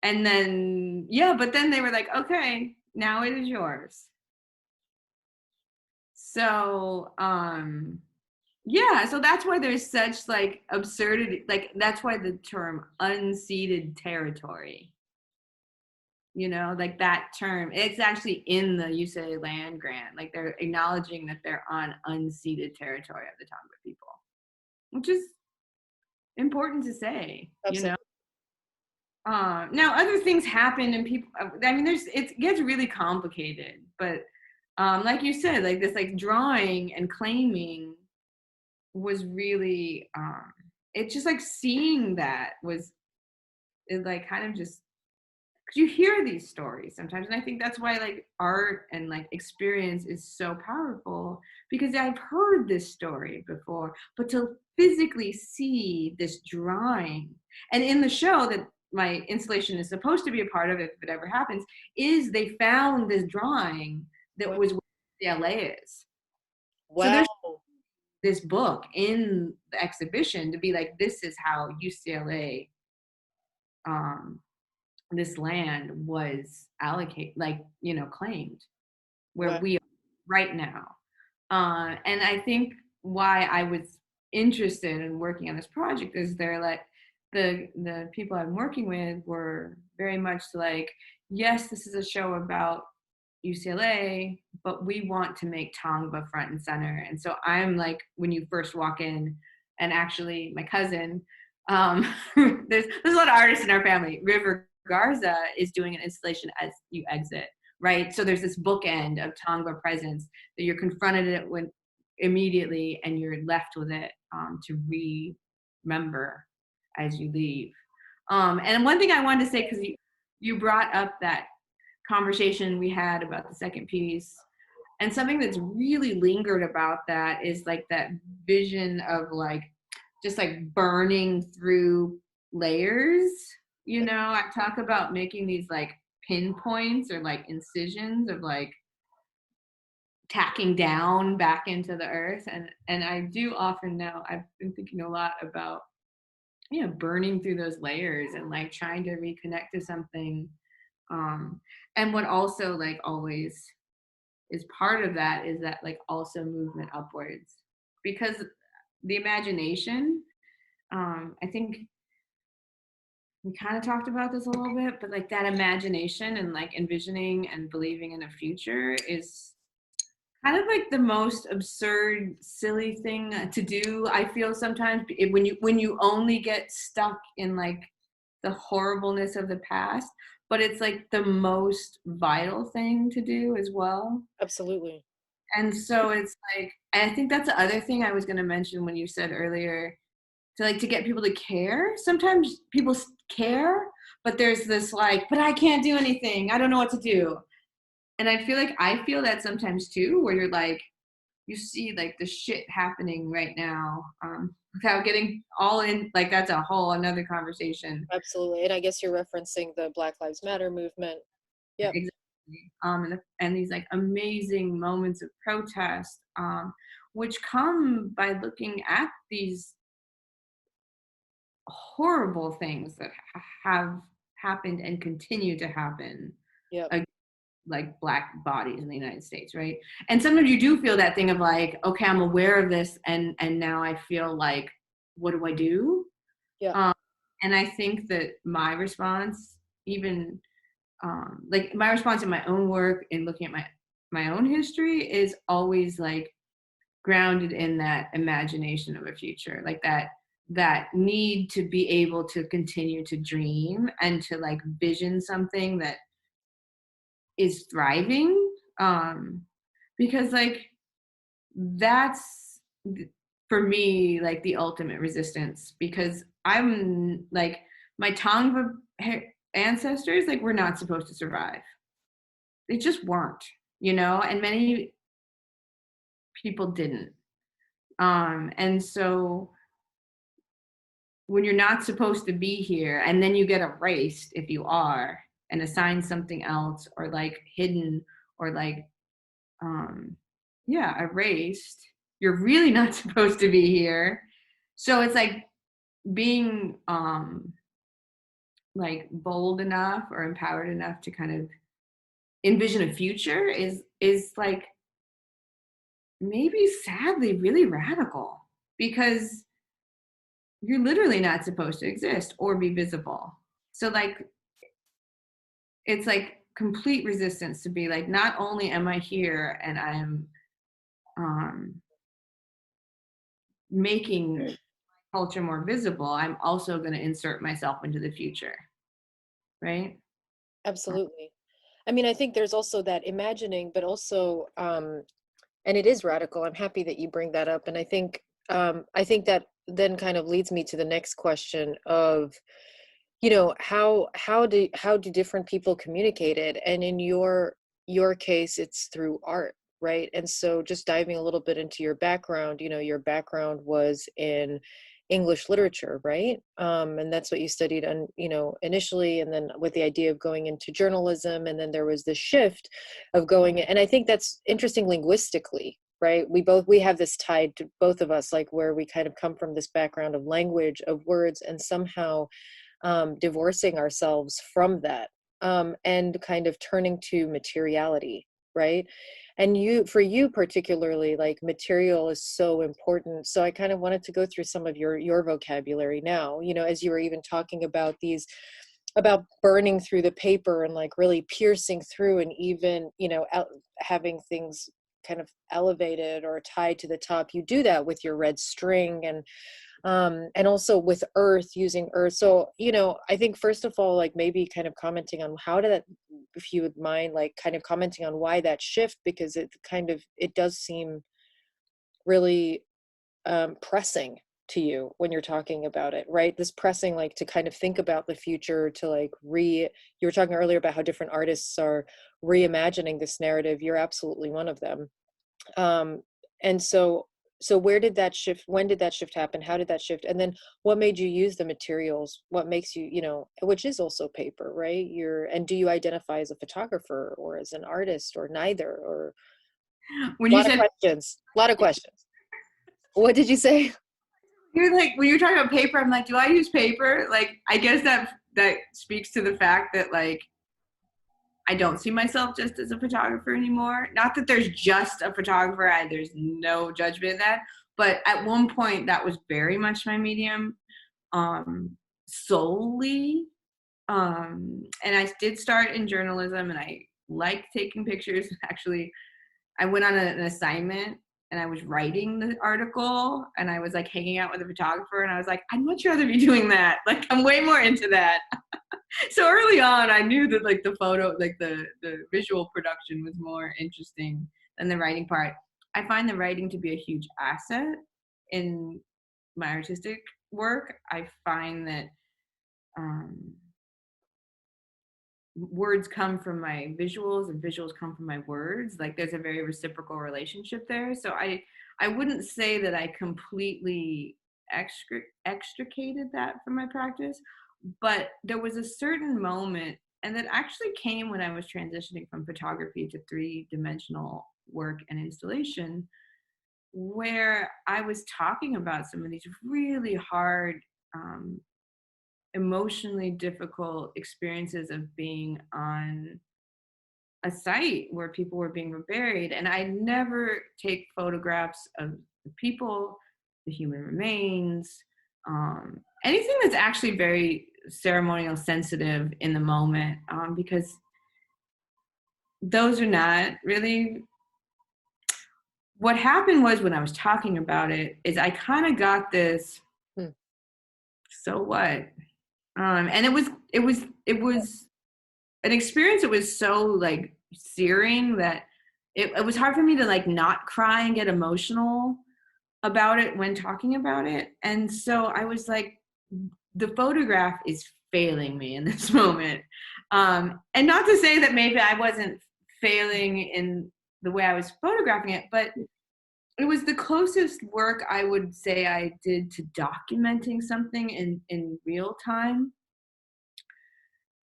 and then yeah, but then they were like, okay, now it is yours. So yeah, so that's why there's such like absurdity, like that's why the term unceded territory, like that term, it's actually in the UCLA land grant, like they're acknowledging that they're on unceded territory of the Tonga people, which is important to say, Absolutely. Now other things happen and people, I mean, it gets really complicated, but like you said, like this like drawing and claiming was really it just like seeing that was it like kind of just because you hear these stories sometimes, and I think that's why like art and like experience is so powerful, because I've heard this story before, but to physically see this drawing, and in the show that my installation is supposed to be a part of, if it ever happens, is they found this drawing that Wow. was where the LA is. So Wow. there's this book in the exhibition to be like, this is how UCLA, um, this land was allocated, like, claimed where Wow. we are right now. And I think why I was interested in working on this project is they're like, the people I'm working with were very much like, yes, this is a show about UCLA, but we want to make Tongva front and center. And so I'm like, when you first walk in, and actually my cousin, um, there's a lot of artists in our family. River Garza is doing an installation as you exit, right? So there's this bookend of Tongva presence that you're confronted it with immediately, and you're left with it to remember as you leave. And one thing I wanted to say, because you brought up that conversation we had about the second piece, and something that's really lingered about that is like that vision of like just like burning through layers. You know, I talk about making these like pinpoints or like incisions of like tacking down back into the earth, and I do often now, I've been thinking a lot about, you know, burning through those layers and like trying to reconnect to something. And what also like always is part of that is that like also movement upwards, because the imagination, I think we kind of talked about this a little bit, but like that imagination and like envisioning and believing in a future is kind of like the most absurd, silly thing to do. I feel sometimes when you only get stuck in like the horribleness of the past, but it's like the most vital thing to do as well. Absolutely. And so it's like, I think that's the other thing I was going to mention when you said earlier, to like to get people to care. Sometimes people care, but there's this like, but I can't do anything. I don't know what to do. And I feel that sometimes too, where you're like, you see like the shit happening right now, without getting all in, like that's a whole another conversation. Absolutely. And I guess you're referencing the Black Lives Matter movement. Yep. Exactly. And these like amazing moments of protest, which come by looking at these horrible things that have happened and continue to happen, Yep. like Black bodies in the United States, right? And sometimes you do feel that thing of like, okay, I'm aware of this, and now I feel like, what do I do? Yep. Um, and I think that my response, even like my response in my own work in looking at my own history, is always like grounded in that imagination of a future, like that need to be able to continue to dream and to like vision something that is thriving, because like that's for me like the ultimate resistance, because I'm like, my Tongva ancestors like were not supposed to survive. They just weren't, you know, and many people didn't. And so when you're not supposed to be here and then you get erased if you are, and assigned something else, or like hidden, or like yeah, erased, you're really not supposed to be here. So it's like being like bold enough or empowered enough to kind of envision a future is like maybe sadly really radical, because you're literally not supposed to exist or be visible. So like it's like complete resistance to be like, not only am I here and I'm um, making culture more visible, I'm also going to insert myself into the future, right? Absolutely. I mean, I think there's also that imagining, but also, and it is radical. I'm happy that you bring that up. And I think that then kind of leads me to the next question of, you know, how do different people communicate it? And in your case, it's through art, right? And so just diving a little bit into your background, you know, your background was in English literature, right? And that's what you studied on, you know, initially, and then with the idea of going into journalism, and then there was this shift of going, and I think that's interesting linguistically, right? We have this tied to both of us, like where we kind of come from this background of language, of words, and somehow divorcing ourselves from that, and kind of turning to materiality, right? And for you particularly, like material is so important. So I kind of wanted to go through some of your vocabulary now, you know, as you were even talking about these about burning through the paper and like really piercing through, and even, you know, having things kind of elevated or tied to the top. You do that with your red string, and also with earth, using earth. So, you know, I think first of all, like maybe kind of commenting on how did that, if you would mind, like kind of commenting on why that shift, because it kind of, it does seem really pressing to you when you're talking about it, right? This pressing, like to kind of think about the future, to like you were talking earlier about how different artists are reimagining this narrative. You're absolutely one of them. And so where did that shift, when did that shift happen, how did that shift, and then what made you use the materials, what makes you, you know, which is also paper, right? And do you identify as a photographer or as an artist or neither, or When a you lot of said questions, a lot of questions. What did you say? you're like when you're talking about paper, I'm like, do I use paper? Like, I guess that speaks to the fact that like I don't see myself just as a photographer anymore. Not that there's just a photographer, there's no judgment in that. But at one point, that was very much my medium, solely. And I did start in journalism, and I liked taking pictures. Actually, I went on an assignment and I was writing the article, and I was like hanging out with a photographer, and I was like, I'd much rather be doing that. Like, I'm way more into that. So early on, I knew that like the photo, like the visual production was more interesting than the writing part. I find the writing to be a huge asset in my artistic work. I find that um, words come from my visuals and visuals come from my words. Like there's a very reciprocal relationship there. So I wouldn't say that I completely extricated that from my practice, but there was a certain moment, and that actually came when I was transitioning from photography to three-dimensional work and installation, where I was talking about some of these really hard, um, emotionally difficult experiences of being on a site where people were being buried. And I never take photographs of the people, the human remains, anything that's actually very ceremonial sensitive in the moment, because those are not really what happened. Was when I was talking about it is I kind of got this, Hmm. so what? And it was an experience that was so like searing that it was hard for me to like not cry and get emotional about it when talking about it. And so I was like, the photograph is failing me in this moment. And not to say that maybe I wasn't failing in the way I was photographing it, but it was the closest work I would say I did to documenting something in real time.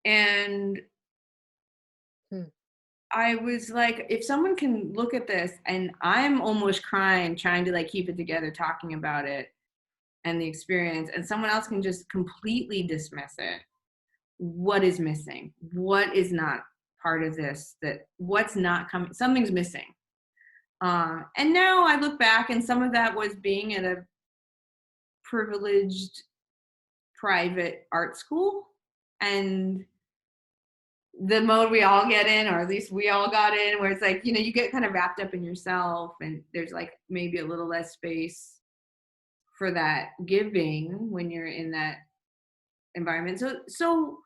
And Hmm. I was like, if someone can look at this, and I'm almost crying, trying to like keep it together, talking about it and the experience, and someone else can just completely dismiss it. What is missing? What is not part of this? That what's not coming? Something's missing. And now I look back, and some of that was being at a privileged private art school, and the mode we all get in, or at least we all got in, where it's like, you know, you get kind of wrapped up in yourself, and there's like maybe a little less space for that giving when you're in that environment. So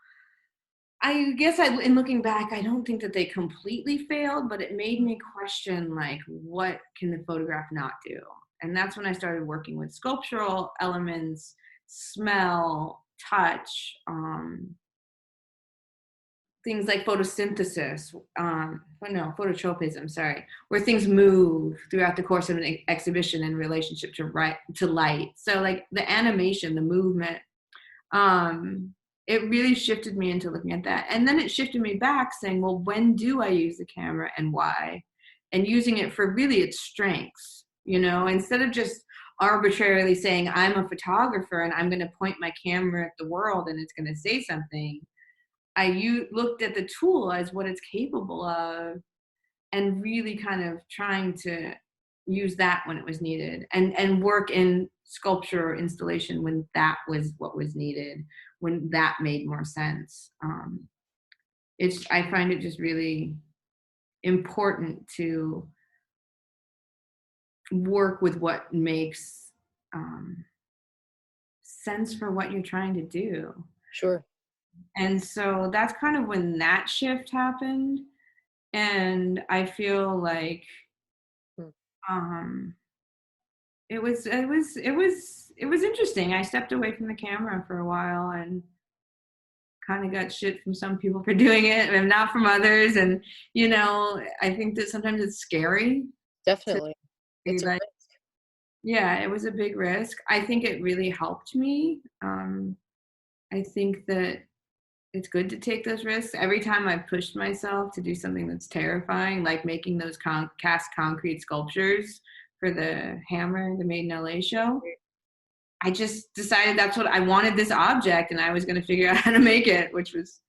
I guess in looking back, I don't think that they completely failed, but it made me question like, what can the photograph not do? And that's when I started working with sculptural elements, smell, touch, things like photosynthesis, phototropism, sorry, where things move throughout the course of an exhibition in relationship to light. So like the animation, the movement, it really shifted me into looking at that. And then it shifted me back saying, well, when do I use the camera and why? And using it for really its strengths, you know, instead of just arbitrarily saying I'm a photographer and I'm going to point my camera at the world and it's going to say something. Looked at the tool as what it's capable of, and really kind of trying to use that when it was needed, and work in sculpture or installation when that was what was needed, when that made more sense. It's I find it just really important to work with what makes um, sense for what you're trying to do. Sure. And so that's kind of when that shift happened. And I feel like Mm. um, it was interesting. I stepped away from the camera for a while and kind of got shit from some people for doing it and not from others. And I think that sometimes it's scary to Definitely. be It's a like, risk. yeah, it was a big risk. I think it really helped me. I think that it's good to take those risks. Every time I've pushed myself to do something that's terrifying, like making those cast concrete sculptures for the Hammer, the Made in LA show, I just decided that's what I wanted, this object, and I was going to figure out how to make it, which was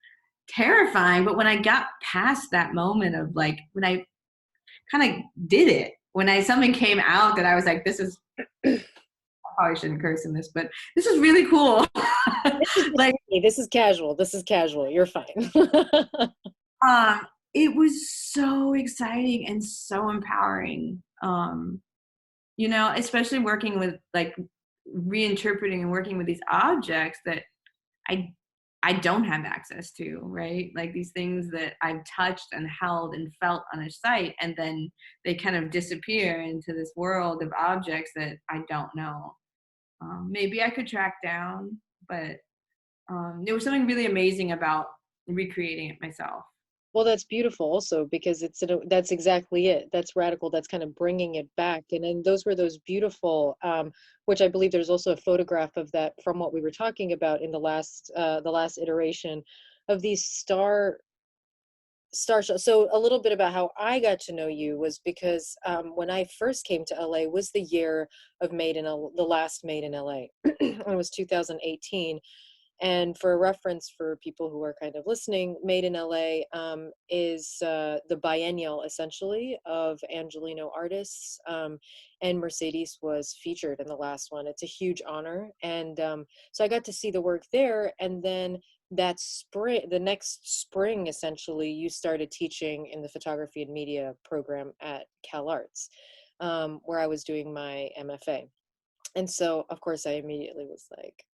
terrifying. But when I got past that moment of like, when I kind of did it, when something came out that I was like, this is, I probably shouldn't curse in this, but this is really cool. This is just Like, me. This is casual. This is casual. You're fine. um, it was so exciting and so empowering. Especially working with like reinterpreting and working with these objects that I I don't have access to, right? Like these things that I've touched and held and felt on a site, and then they kind of disappear into this world of objects that I don't know. Maybe I could track down, but there was something really amazing about recreating it myself. Well, that's beautiful also because that's exactly it. That's radical. That's kind of bringing it back. And then those were those beautiful, which I believe there's also a photograph of that from what we were talking about in the last iteration of these star show. So a little bit about how I got to know you was because when I first came to LA was the year of the last Made in LA. It was 2018. And for reference for people who are kind of listening, Made in LA is the biennial essentially of Angelino artists. And Mercedes was featured in the last one. It's a huge honor. And so I got to see the work there. And then the next spring, essentially, you started teaching in the photography and media program at Cal Arts, where I was doing my MFA. And so, of course, I immediately was like,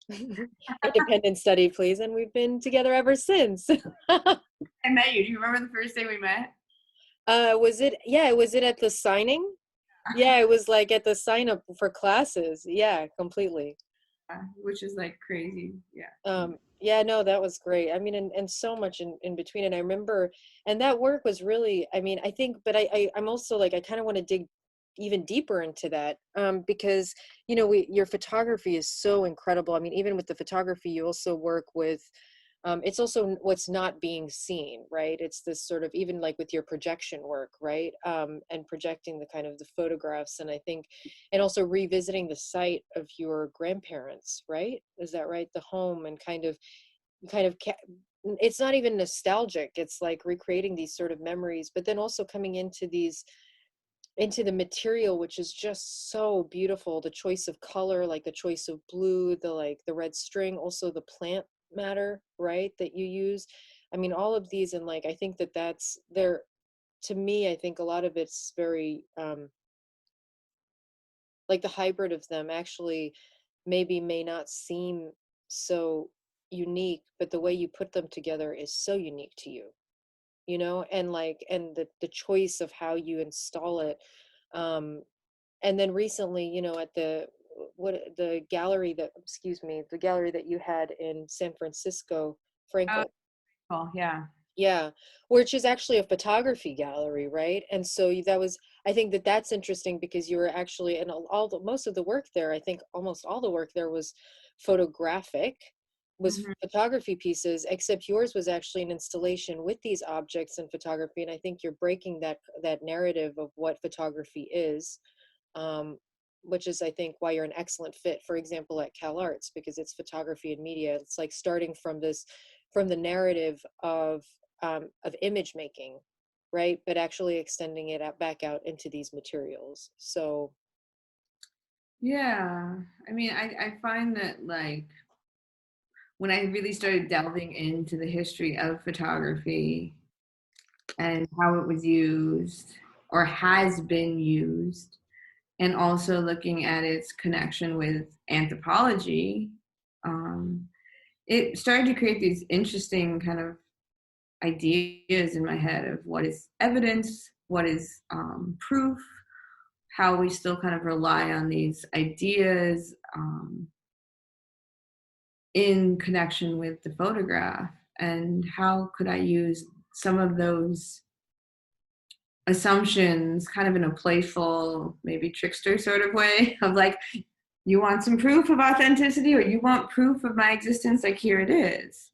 independent study, please. And we've been together ever since. I met you. Do you remember the first day we met? Was it at the signing? Yeah, it was like at the sign up for classes. Yeah, completely. Which is like crazy. Yeah. Yeah, no, that was great. I mean, and so much in between. And I remember, and that work was really, I mean, I think, but I'm also like, I kind of want to dig even deeper into that because, your photography is so incredible. I mean, even with the photography, you also work with, it's also what's not being seen, right? It's this sort of, even like with your projection work, right? And projecting the kind of the photographs. And I think, and also revisiting the site of your grandparents, right? Is that right? The home and it's not even nostalgic. It's like recreating these sort of memories, but then also coming into the material, which is just so beautiful. The choice of color, like the choice of blue, the red string, also the plant matter, right, that you use. I mean, all of these, and like I think that's there. To me, I think a lot of it's very like the hybrid of them actually maybe may not seem so unique, but the way you put them together is so unique to you, and the choice of how you install it. um and then recently, at the gallery the gallery that you had in San Francisco, Oh, Frankel. cool. Yeah. Yeah, which is actually a photography gallery, right? And so that was, I think that's interesting because you were actually, and most of the work there, I think almost all the work there was photographic, was Hmm. photography pieces, except yours was actually an installation with these objects and photography. And I think you're breaking that narrative of what photography is, um, which is, I think, why you're an excellent fit, for example, at Cal Arts, because it's photography and media. It's like starting from the narrative of image making, right? But actually extending it out back out into these materials. So Yeah. I mean, I find that like when I really started delving into the history of photography and how it was used or has been used, and also looking at its connection with anthropology, um, it started to create these interesting kind of ideas in my head of what is evidence, what is proof, how we still kind of rely on these ideas in connection with the photograph, and how could I use some of those assumptions kind of in a playful, maybe trickster sort of way of like, you want some proof of authenticity or you want proof of my existence, like here it is,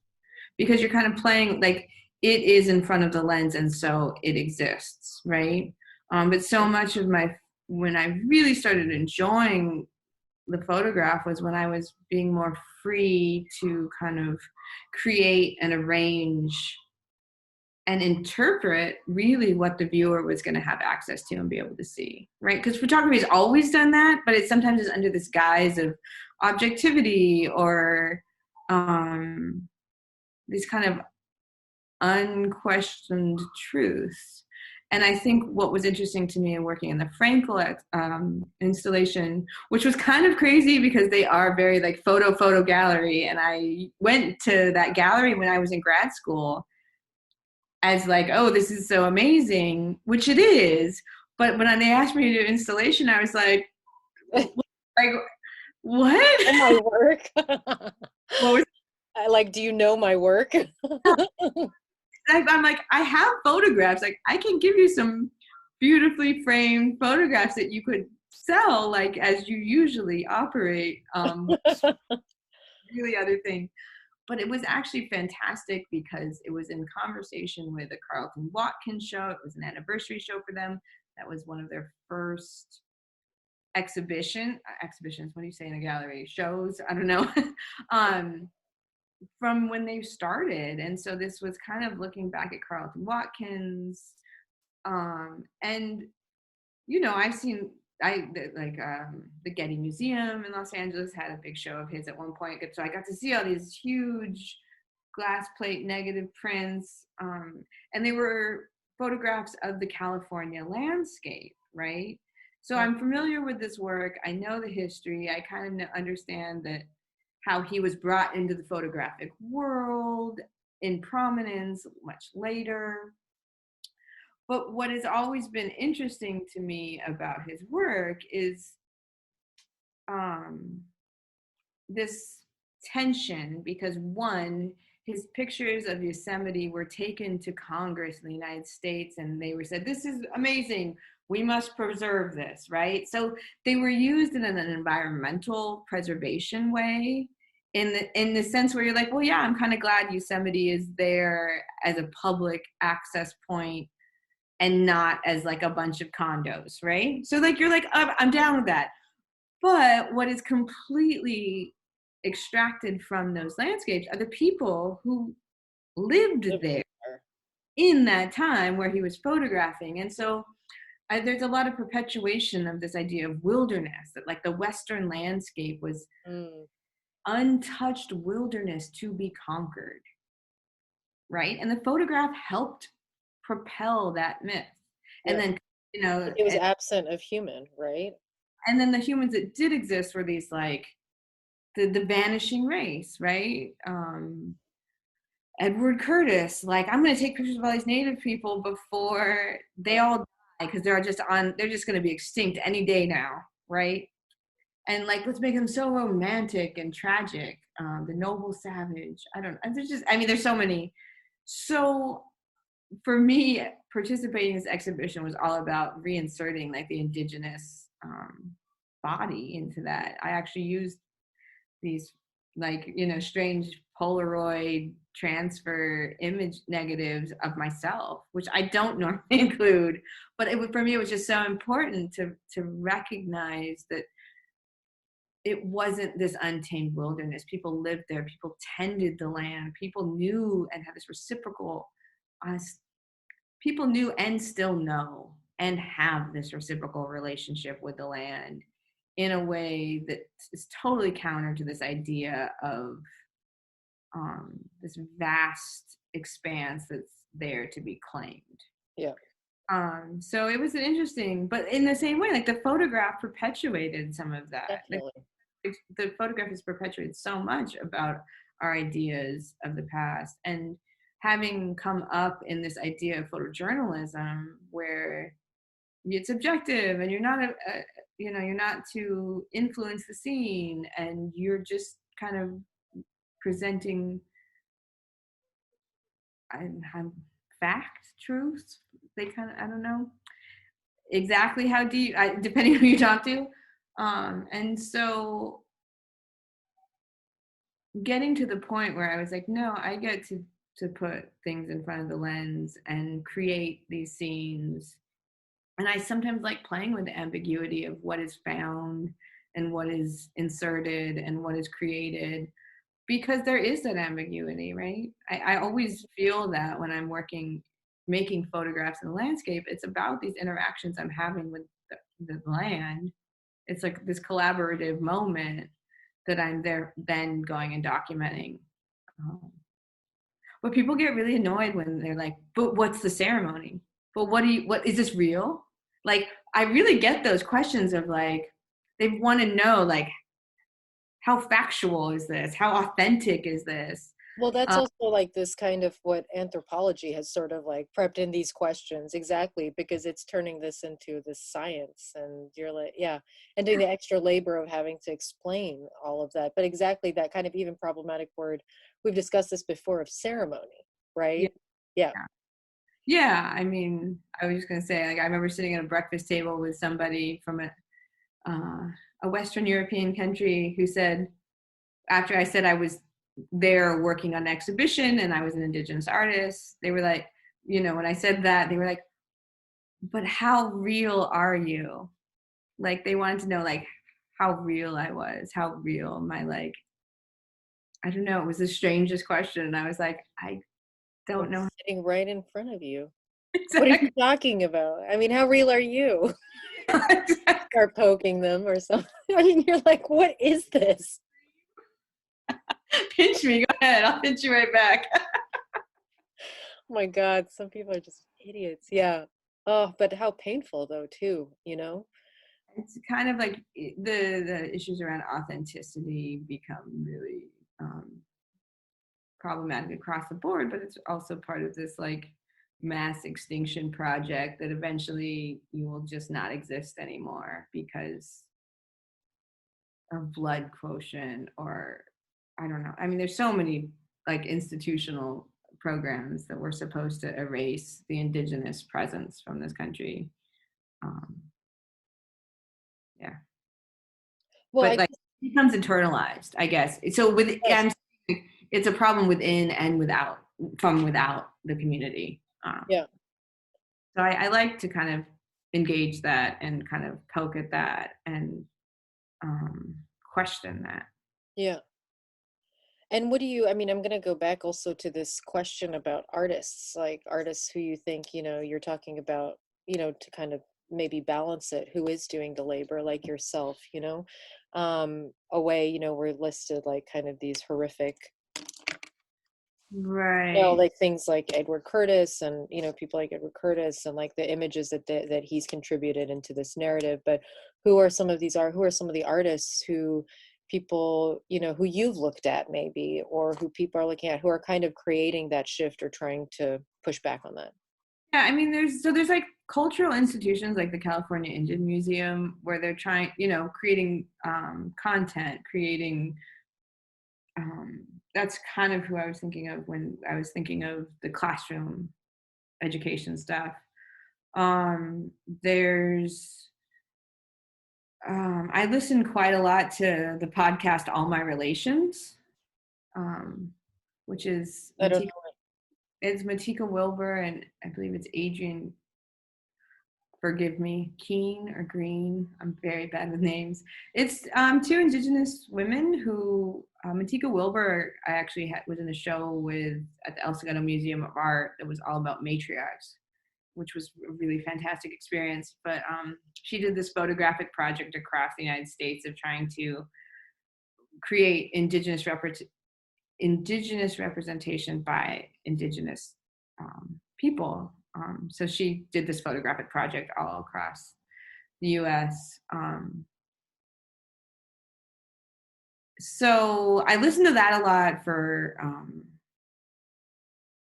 because you're kind of playing like it is in front of the lens and so it exists, right? But so much of my, when I really started enjoying the photograph was when I was being more free to kind of create and arrange and interpret really what the viewer was going to have access to and be able to see, right? Because photography has always done that, but it sometimes is under this guise of objectivity or these kind of unquestioned truths. And I think what was interesting to me in working in the Frankel installation, which was kind of crazy because they are very like photo gallery. And I went to that gallery when I was in grad school as like, oh, this is so amazing, which it is. But when they asked me to do installation, I was like oh what? my work. What was I like, do you know my work? I'm like, I have photographs. Like, I can give you some beautifully framed photographs that you could sell, like as you usually operate. Really other thing. But it was actually fantastic because it was in conversation with a Carlton Watkins show. It was an anniversary show for them. That was one of their first exhibitions. What do you say in a gallery? Shows? I don't know. um, from when they started. And so this was kind of looking back at Carlton Watkins. And, you know, I've seen, the Getty Museum in Los Angeles had a big show of his at one point. So I got to see all these huge glass plate negative prints. And they were photographs of the California landscape, right? So I'm familiar with this work. I know the history. I kind of understand that how he was brought into the photographic world in prominence much later. But what has always been interesting to me about his work is um, this tension, because one, his pictures of Yosemite were taken to Congress in the United States and they were said, this is amazing, we must preserve this, right? So they were used in an environmental preservation way, in the sense where you're like, well, yeah, I'm kind of glad Yosemite is there as a public access point and not as like a bunch of condos, right? So like you're like, I'm down with that. But what is completely extracted from those landscapes are the people who lived there in that time where he was photographing. And so there's a lot of perpetuation of this idea of wilderness, that like the Western landscape was untouched wilderness to be conquered, right? And the photograph helped propel that myth. And then, you know, it was absent of human, right? and then the humans that did exist were these like the vanishing race, right? Edward Curtis, like, I'm going to take pictures of all these native people before they all die because they're just going to be extinct any day now, right? And like, let's make them so romantic and tragic. The noble savage. I don't. There's just. I mean, there's so many. So for me, participating in this exhibition was all about reinserting like the indigenous body into that. I actually used these like, you know, strange Polaroid transfer image negatives of myself, which I don't normally include, but for me, it was just so important to recognize that it wasn't this untamed wilderness. People lived there, people tended the land, people knew and had this reciprocal people knew and still know and have this reciprocal relationship with the land in a way that is totally counter to this idea of this vast expanse that's there to be claimed. Yeah, So it was an interesting, but in the same way, like the photograph perpetuated some of that. Like definitely. the photograph has perpetuated so much about our ideas of the past, and having come up in this idea of photojournalism where it's objective and you're not you're not to influence the scene and you're just kind of presenting I'm fact, truth. They kind of, I don't know exactly how deep, depending on who you talk to. And so getting to the point where I was like, no, I get to put things in front of the lens and create these scenes. And I sometimes like playing with the ambiguity of what is found and what is inserted and what is created, because there is that ambiguity, right? I always feel that when I'm working, making photographs in the landscape, it's about these interactions I'm having with the land. It's like this collaborative moment that I'm there then going and documenting. Um, but people get really annoyed when they're like, but what's the ceremony? But what is this real? Like, I really get those questions of like, they want to know like, how factual is this? How authentic is this? Well, that's Uh, also like this kind of what anthropology has sort of like prepped in these questions, exactly, because it's turning this into this science, and you're like, yeah, and doing the extra labor of having to explain all of that. But exactly that kind of even problematic word, we've discussed this before, of ceremony, yeah, right? Yeah. yeah. I mean, I was just gonna say, like, I remember sitting at a breakfast table with somebody from a Western European country who said, after I said I was there working on an exhibition and I was an indigenous artist, they were like, when I said that, they were like, but how real are you? Like they wanted to know like how real I was, how real my like, I don't know, it was the strangest question. And I was like, I When don't know it's sitting right in front of you. What are you exactly. talking about? I mean, how real are you? Exactly. Start poking them or something. I mean, you're like, what is this? Pinch me, go ahead. I'll pinch you right back. Oh my God, some people are just idiots. Yeah. Oh, but how painful though, too, you know? It's kind of like the issues around authenticity become really problematic across the board, but it's also part of this like mass extinction project that eventually you will just not exist anymore because of blood quotient, or I don't know. I mean, there's so many like institutional programs that were supposed to erase the indigenous presence from this country. Um, yeah, Well, but I like guess, it becomes internalized, I guess. So with yes, I'm saying it's a problem within and without, from without the community. yeah, So I like to kind of engage that and kind of poke at that and um, question that. yeah. And what do you, I mean, I'm going to go back also to this question about artists, like artists who you think, you're talking about, to kind of maybe balance it, who is doing the labor, like yourself, away, we're listed like kind of these horrific, Right. like things like Edward Curtis and, people like Edward Curtis and like the images that he's contributed into this narrative. But who are some of the artists who people, who you've looked at maybe, or who people are looking at who are kind of creating that shift or trying to push back on that? Yeah, I mean, there's like cultural institutions like the California Indian Museum where they're trying, creating content, creating. That's kind of who I was thinking of when I was thinking of the classroom education stuff. There's I listen quite a lot to the podcast All My Relations, um, which is I don't Matika. know. It's Matika Wilbur and I believe it's Adrian. Forgive me, Keen or Green. I'm very bad with names. It's two Indigenous women who Matika Wilbur. I actually was in a show with at the El Segundo Museum of Art that was all about matriarchs, which was a really fantastic experience. But she did this photographic project across the United States of trying to create indigenous representation by indigenous people. So she did this photographic project all across the U.S. So I listen to that a lot for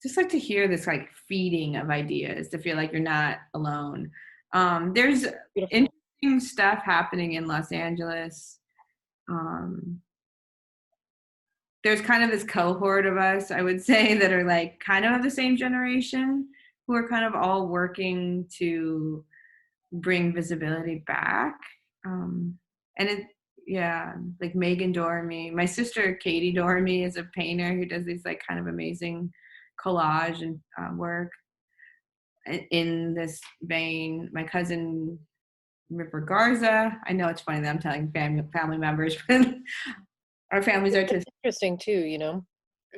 just like to hear this like feeding of ideas, to feel like you're not alone. There's Beautiful. interesting stuff happening in Los Angeles. There's kind of this cohort of us, I would say, that are like kind of the same generation, who are kind of all working to bring visibility back. And it, yeah, like Megan Dorame. My sister Katie Dorame is a painter who does these like kind of amazing collage and work. In this vein, my cousin Ripper Garza. I know it's funny that I'm telling family members, but our families are It's interesting too, you know.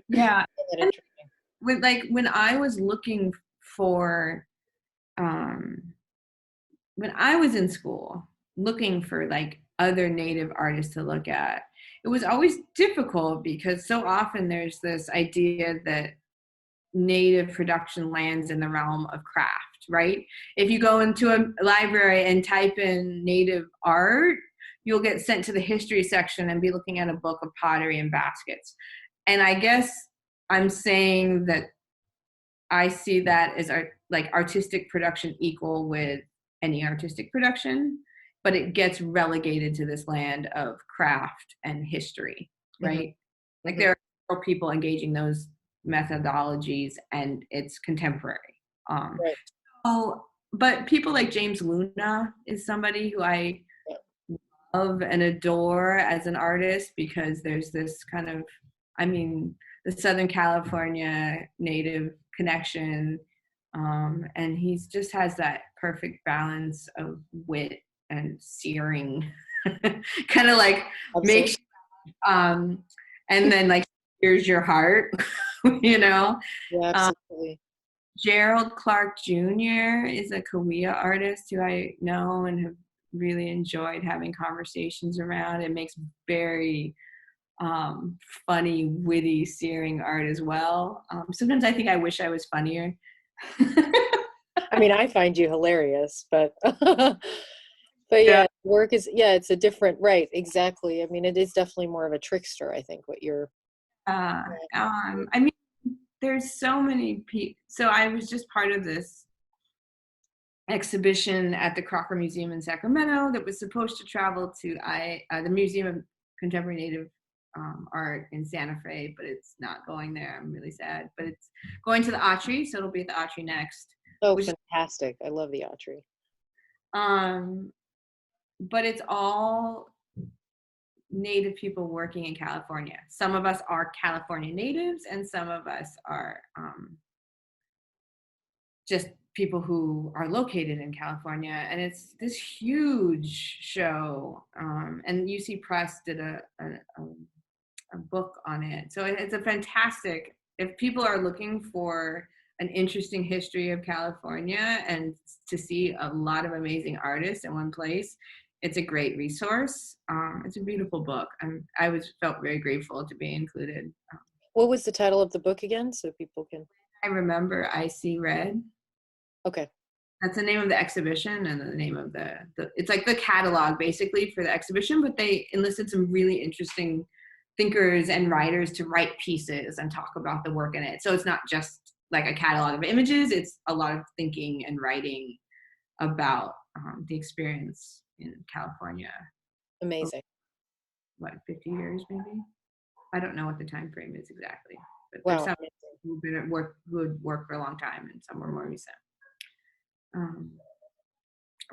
yeah. That interesting. When I was looking for um when I was in school looking for like other Native artists to look at, it was always difficult because so often there's this idea that Native production lands in the realm of craft, right? If you go into a library and type in Native art, you'll get sent to the history section and be looking at a book of pottery and baskets. And I guess I'm saying that I see that as like artistic production equal with any artistic production, but it gets relegated to this land of craft and history, Mm-hmm. right? Like Mm-hmm. there are people engaging those methodologies, and it's contemporary. Right. So, but people like James Luna is somebody who I Yeah. love and adore as an artist, because there's this kind of, I mean, the Southern California Native connection, and he's just has that perfect balance of wit and searing, kind of like Absolutely. makes, um, and then like here's your heart, you know. Yeah, Um, absolutely. Gerald Clark Jr. is a Kaweah artist who I know and have really enjoyed having conversations around. It makes very funny, witty, searing art as well. Sometimes I think I wish I was funnier. I mean, I find you hilarious, but but Yeah. yeah, work is yeah, it's a different right, exactly. I mean, it is definitely more of a trickster, I think, what you're Uh, I mean, there's so many people. So I was just part of this exhibition at the Crocker Museum in Sacramento that was supposed to travel to the Museum of Contemporary Native Art in Santa Fe, but it's not going there. I'm really sad. But it's going to the Autry, so it'll be at the Autry next. so Which, fantastic. I love the Autry. um, but it's all Native people working in California. Some of us are California natives, and some of us are just people who are located in California. And it's this huge show. And UC Press did a book on it. So it's a fantastic, if people are looking for an interesting history of California and to see a lot of amazing artists in one place, it's a great resource. It's a beautiful book. I felt very grateful to be included. What was the title of the book again, so people can? I remember I See Red. Okay. That's the name of the exhibition, and the name of the it's like the catalog basically for the exhibition, but they enlisted some really interesting thinkers and writers to write pieces and talk about the work in it. So it's not just like a catalog of images, it's a lot of thinking and writing about the experience in California. Amazing. What, 50 years maybe? I don't know what the time frame is exactly, but there's Wow. some who've been at work, who had worked for a long time, and some were more recent.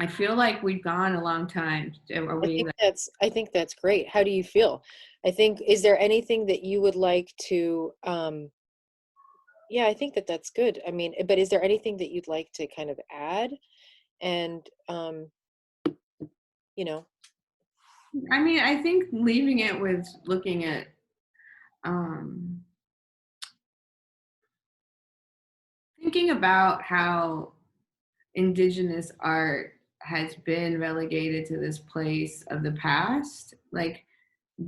I feel like we've gone a long time. Are we? I think that's great. How do you feel? I think, is there anything that you would like to yeah, I think that that's good. I mean, but is there anything that you'd like to kind of add? And you know, I mean, I think leaving it with looking at um, thinking about how Indigenous art has been relegated to this place of the past, like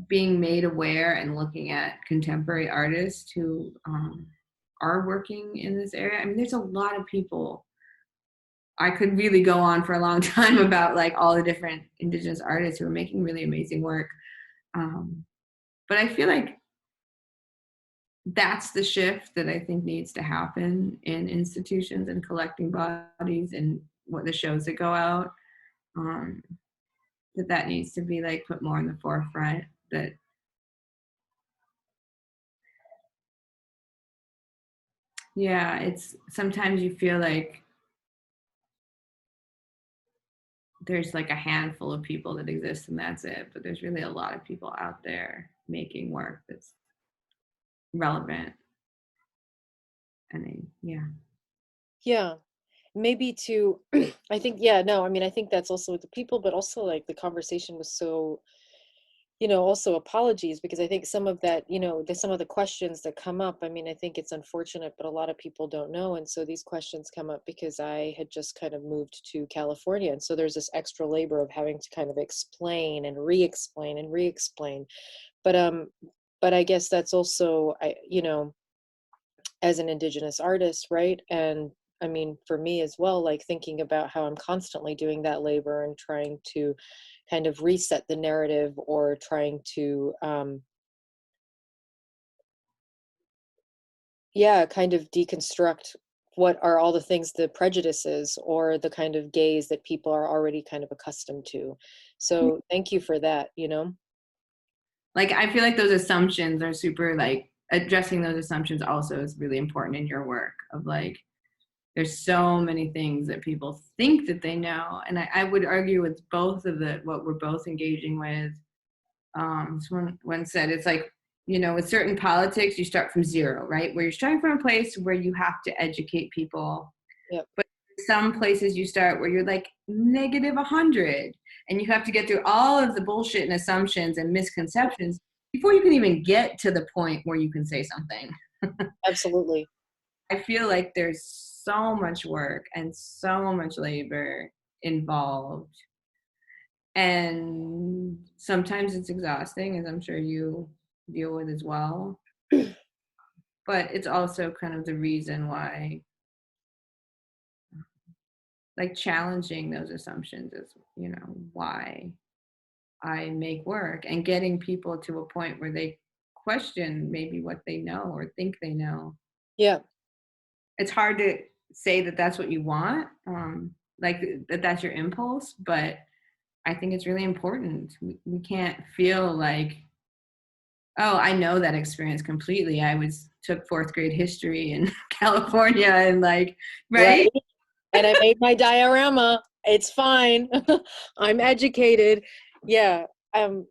being made aware and looking at contemporary artists who are working in this area. I mean, there's a lot of people. I could really go on for a long time about like all the different Indigenous artists who are making really amazing work. Um, but I feel like that's the shift that I think needs to happen in institutions and collecting bodies and what the shows that go out. Um, that needs to be like put more in the forefront. That yeah, it's sometimes you feel like there's like a handful of people that exist and that's it, but there's really a lot of people out there making work that's relevant. And yeah. Yeah. Maybe to I think, yeah, no, I mean, I think that's also with the people, but also like the conversation was so, also apologies, because I think some of that, some of the questions that come up, I mean, I think it's unfortunate, but a lot of people don't know. And so these questions come up because I had just kind of moved to California. And so there's this extra labor of having to kind of explain and re-explain and re-explain. But I guess that's also, as an Indigenous artist, right? And I mean, for me as well, like thinking about how I'm constantly doing that labor and trying to kind of reset the narrative, or trying to, yeah, kind of deconstruct what are all the things, the prejudices or the kind of gaze that people are already kind of accustomed to. So thank you for that. Like I feel like those assumptions are super like addressing those assumptions also is really important in your work of like there's so many things that people think that they know. And I would argue with both of the what we're both engaging with. Someone said it's like, with certain politics, you start from zero, right? Where you're starting from a place where you have to educate people. Yep. But some places you start where you're like negative 100 and you have to get through all of the bullshit and assumptions and misconceptions before you can even get to the point where you can say something. Absolutely. I feel like there's so much work and so much labor involved. And sometimes it's exhausting, as I'm sure you deal with as well. But it's also kind of the reason why, like, challenging those assumptions is, why I make work and getting people to a point where they question maybe what they know or think they know. Yeah. It's hard to say that that's what you want, like that that's your impulse, but I think it's really important. We can't feel like, oh, I know that experience completely. I took fourth grade history in California and like, Right. right? And I made my diorama. It's fine. I'm educated. Yeah. Um,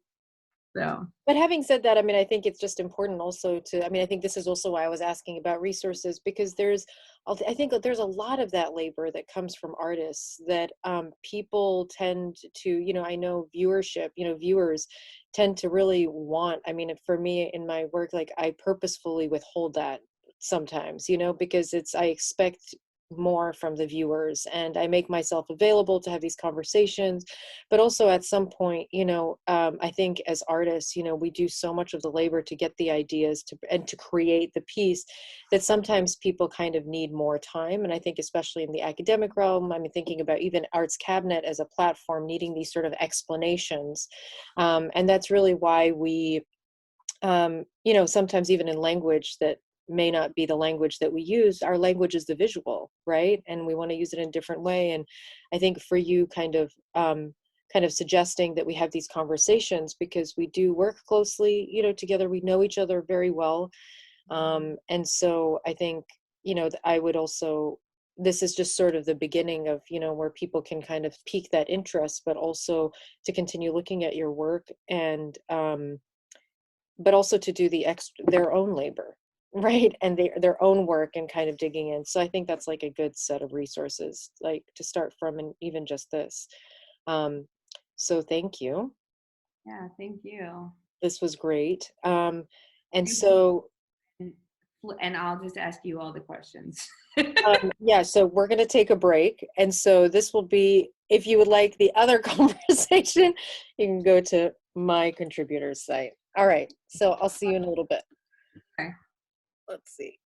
So but having said that, I mean, I think it's just important also to, I mean, I think this is also why I was asking about resources, because I think that there's a lot of that labor that comes from artists that people tend to, I know viewership, viewers tend to really want, I mean, for me in my work, like I purposefully withhold that sometimes, because I expect more from the viewers, and I make myself available to have these conversations. But also at some point, I think as artists, we do so much of the labor to get the ideas and to create the piece, that sometimes people kind of need more time. And I think especially in the academic realm, I mean, thinking about even Arts Cabinet as a platform needing these sort of explanations. And that's really why we, sometimes even in language that may not be the language that we use, our language is the visual, right? And we want to use it in a different way. And I think for you kind of suggesting that we have these conversations, because we do work closely, together, we know each other very well. And so I think, I would also, this is just sort of the beginning of, where people can kind of pique that interest, but also to continue looking at your work, and but also to do their own labor, right? And their own work, and kind of digging in. So I think that's like a good set of resources, like to start from, and even just this. So thank you. yeah, thank you. This was great. And so, and I'll just ask you all the questions. Yeah, so we're going to take a break. And so this will be, if you would like the other conversation, you can go to my contributors site. All right, so I'll see you in a little bit. Okay. Let's see.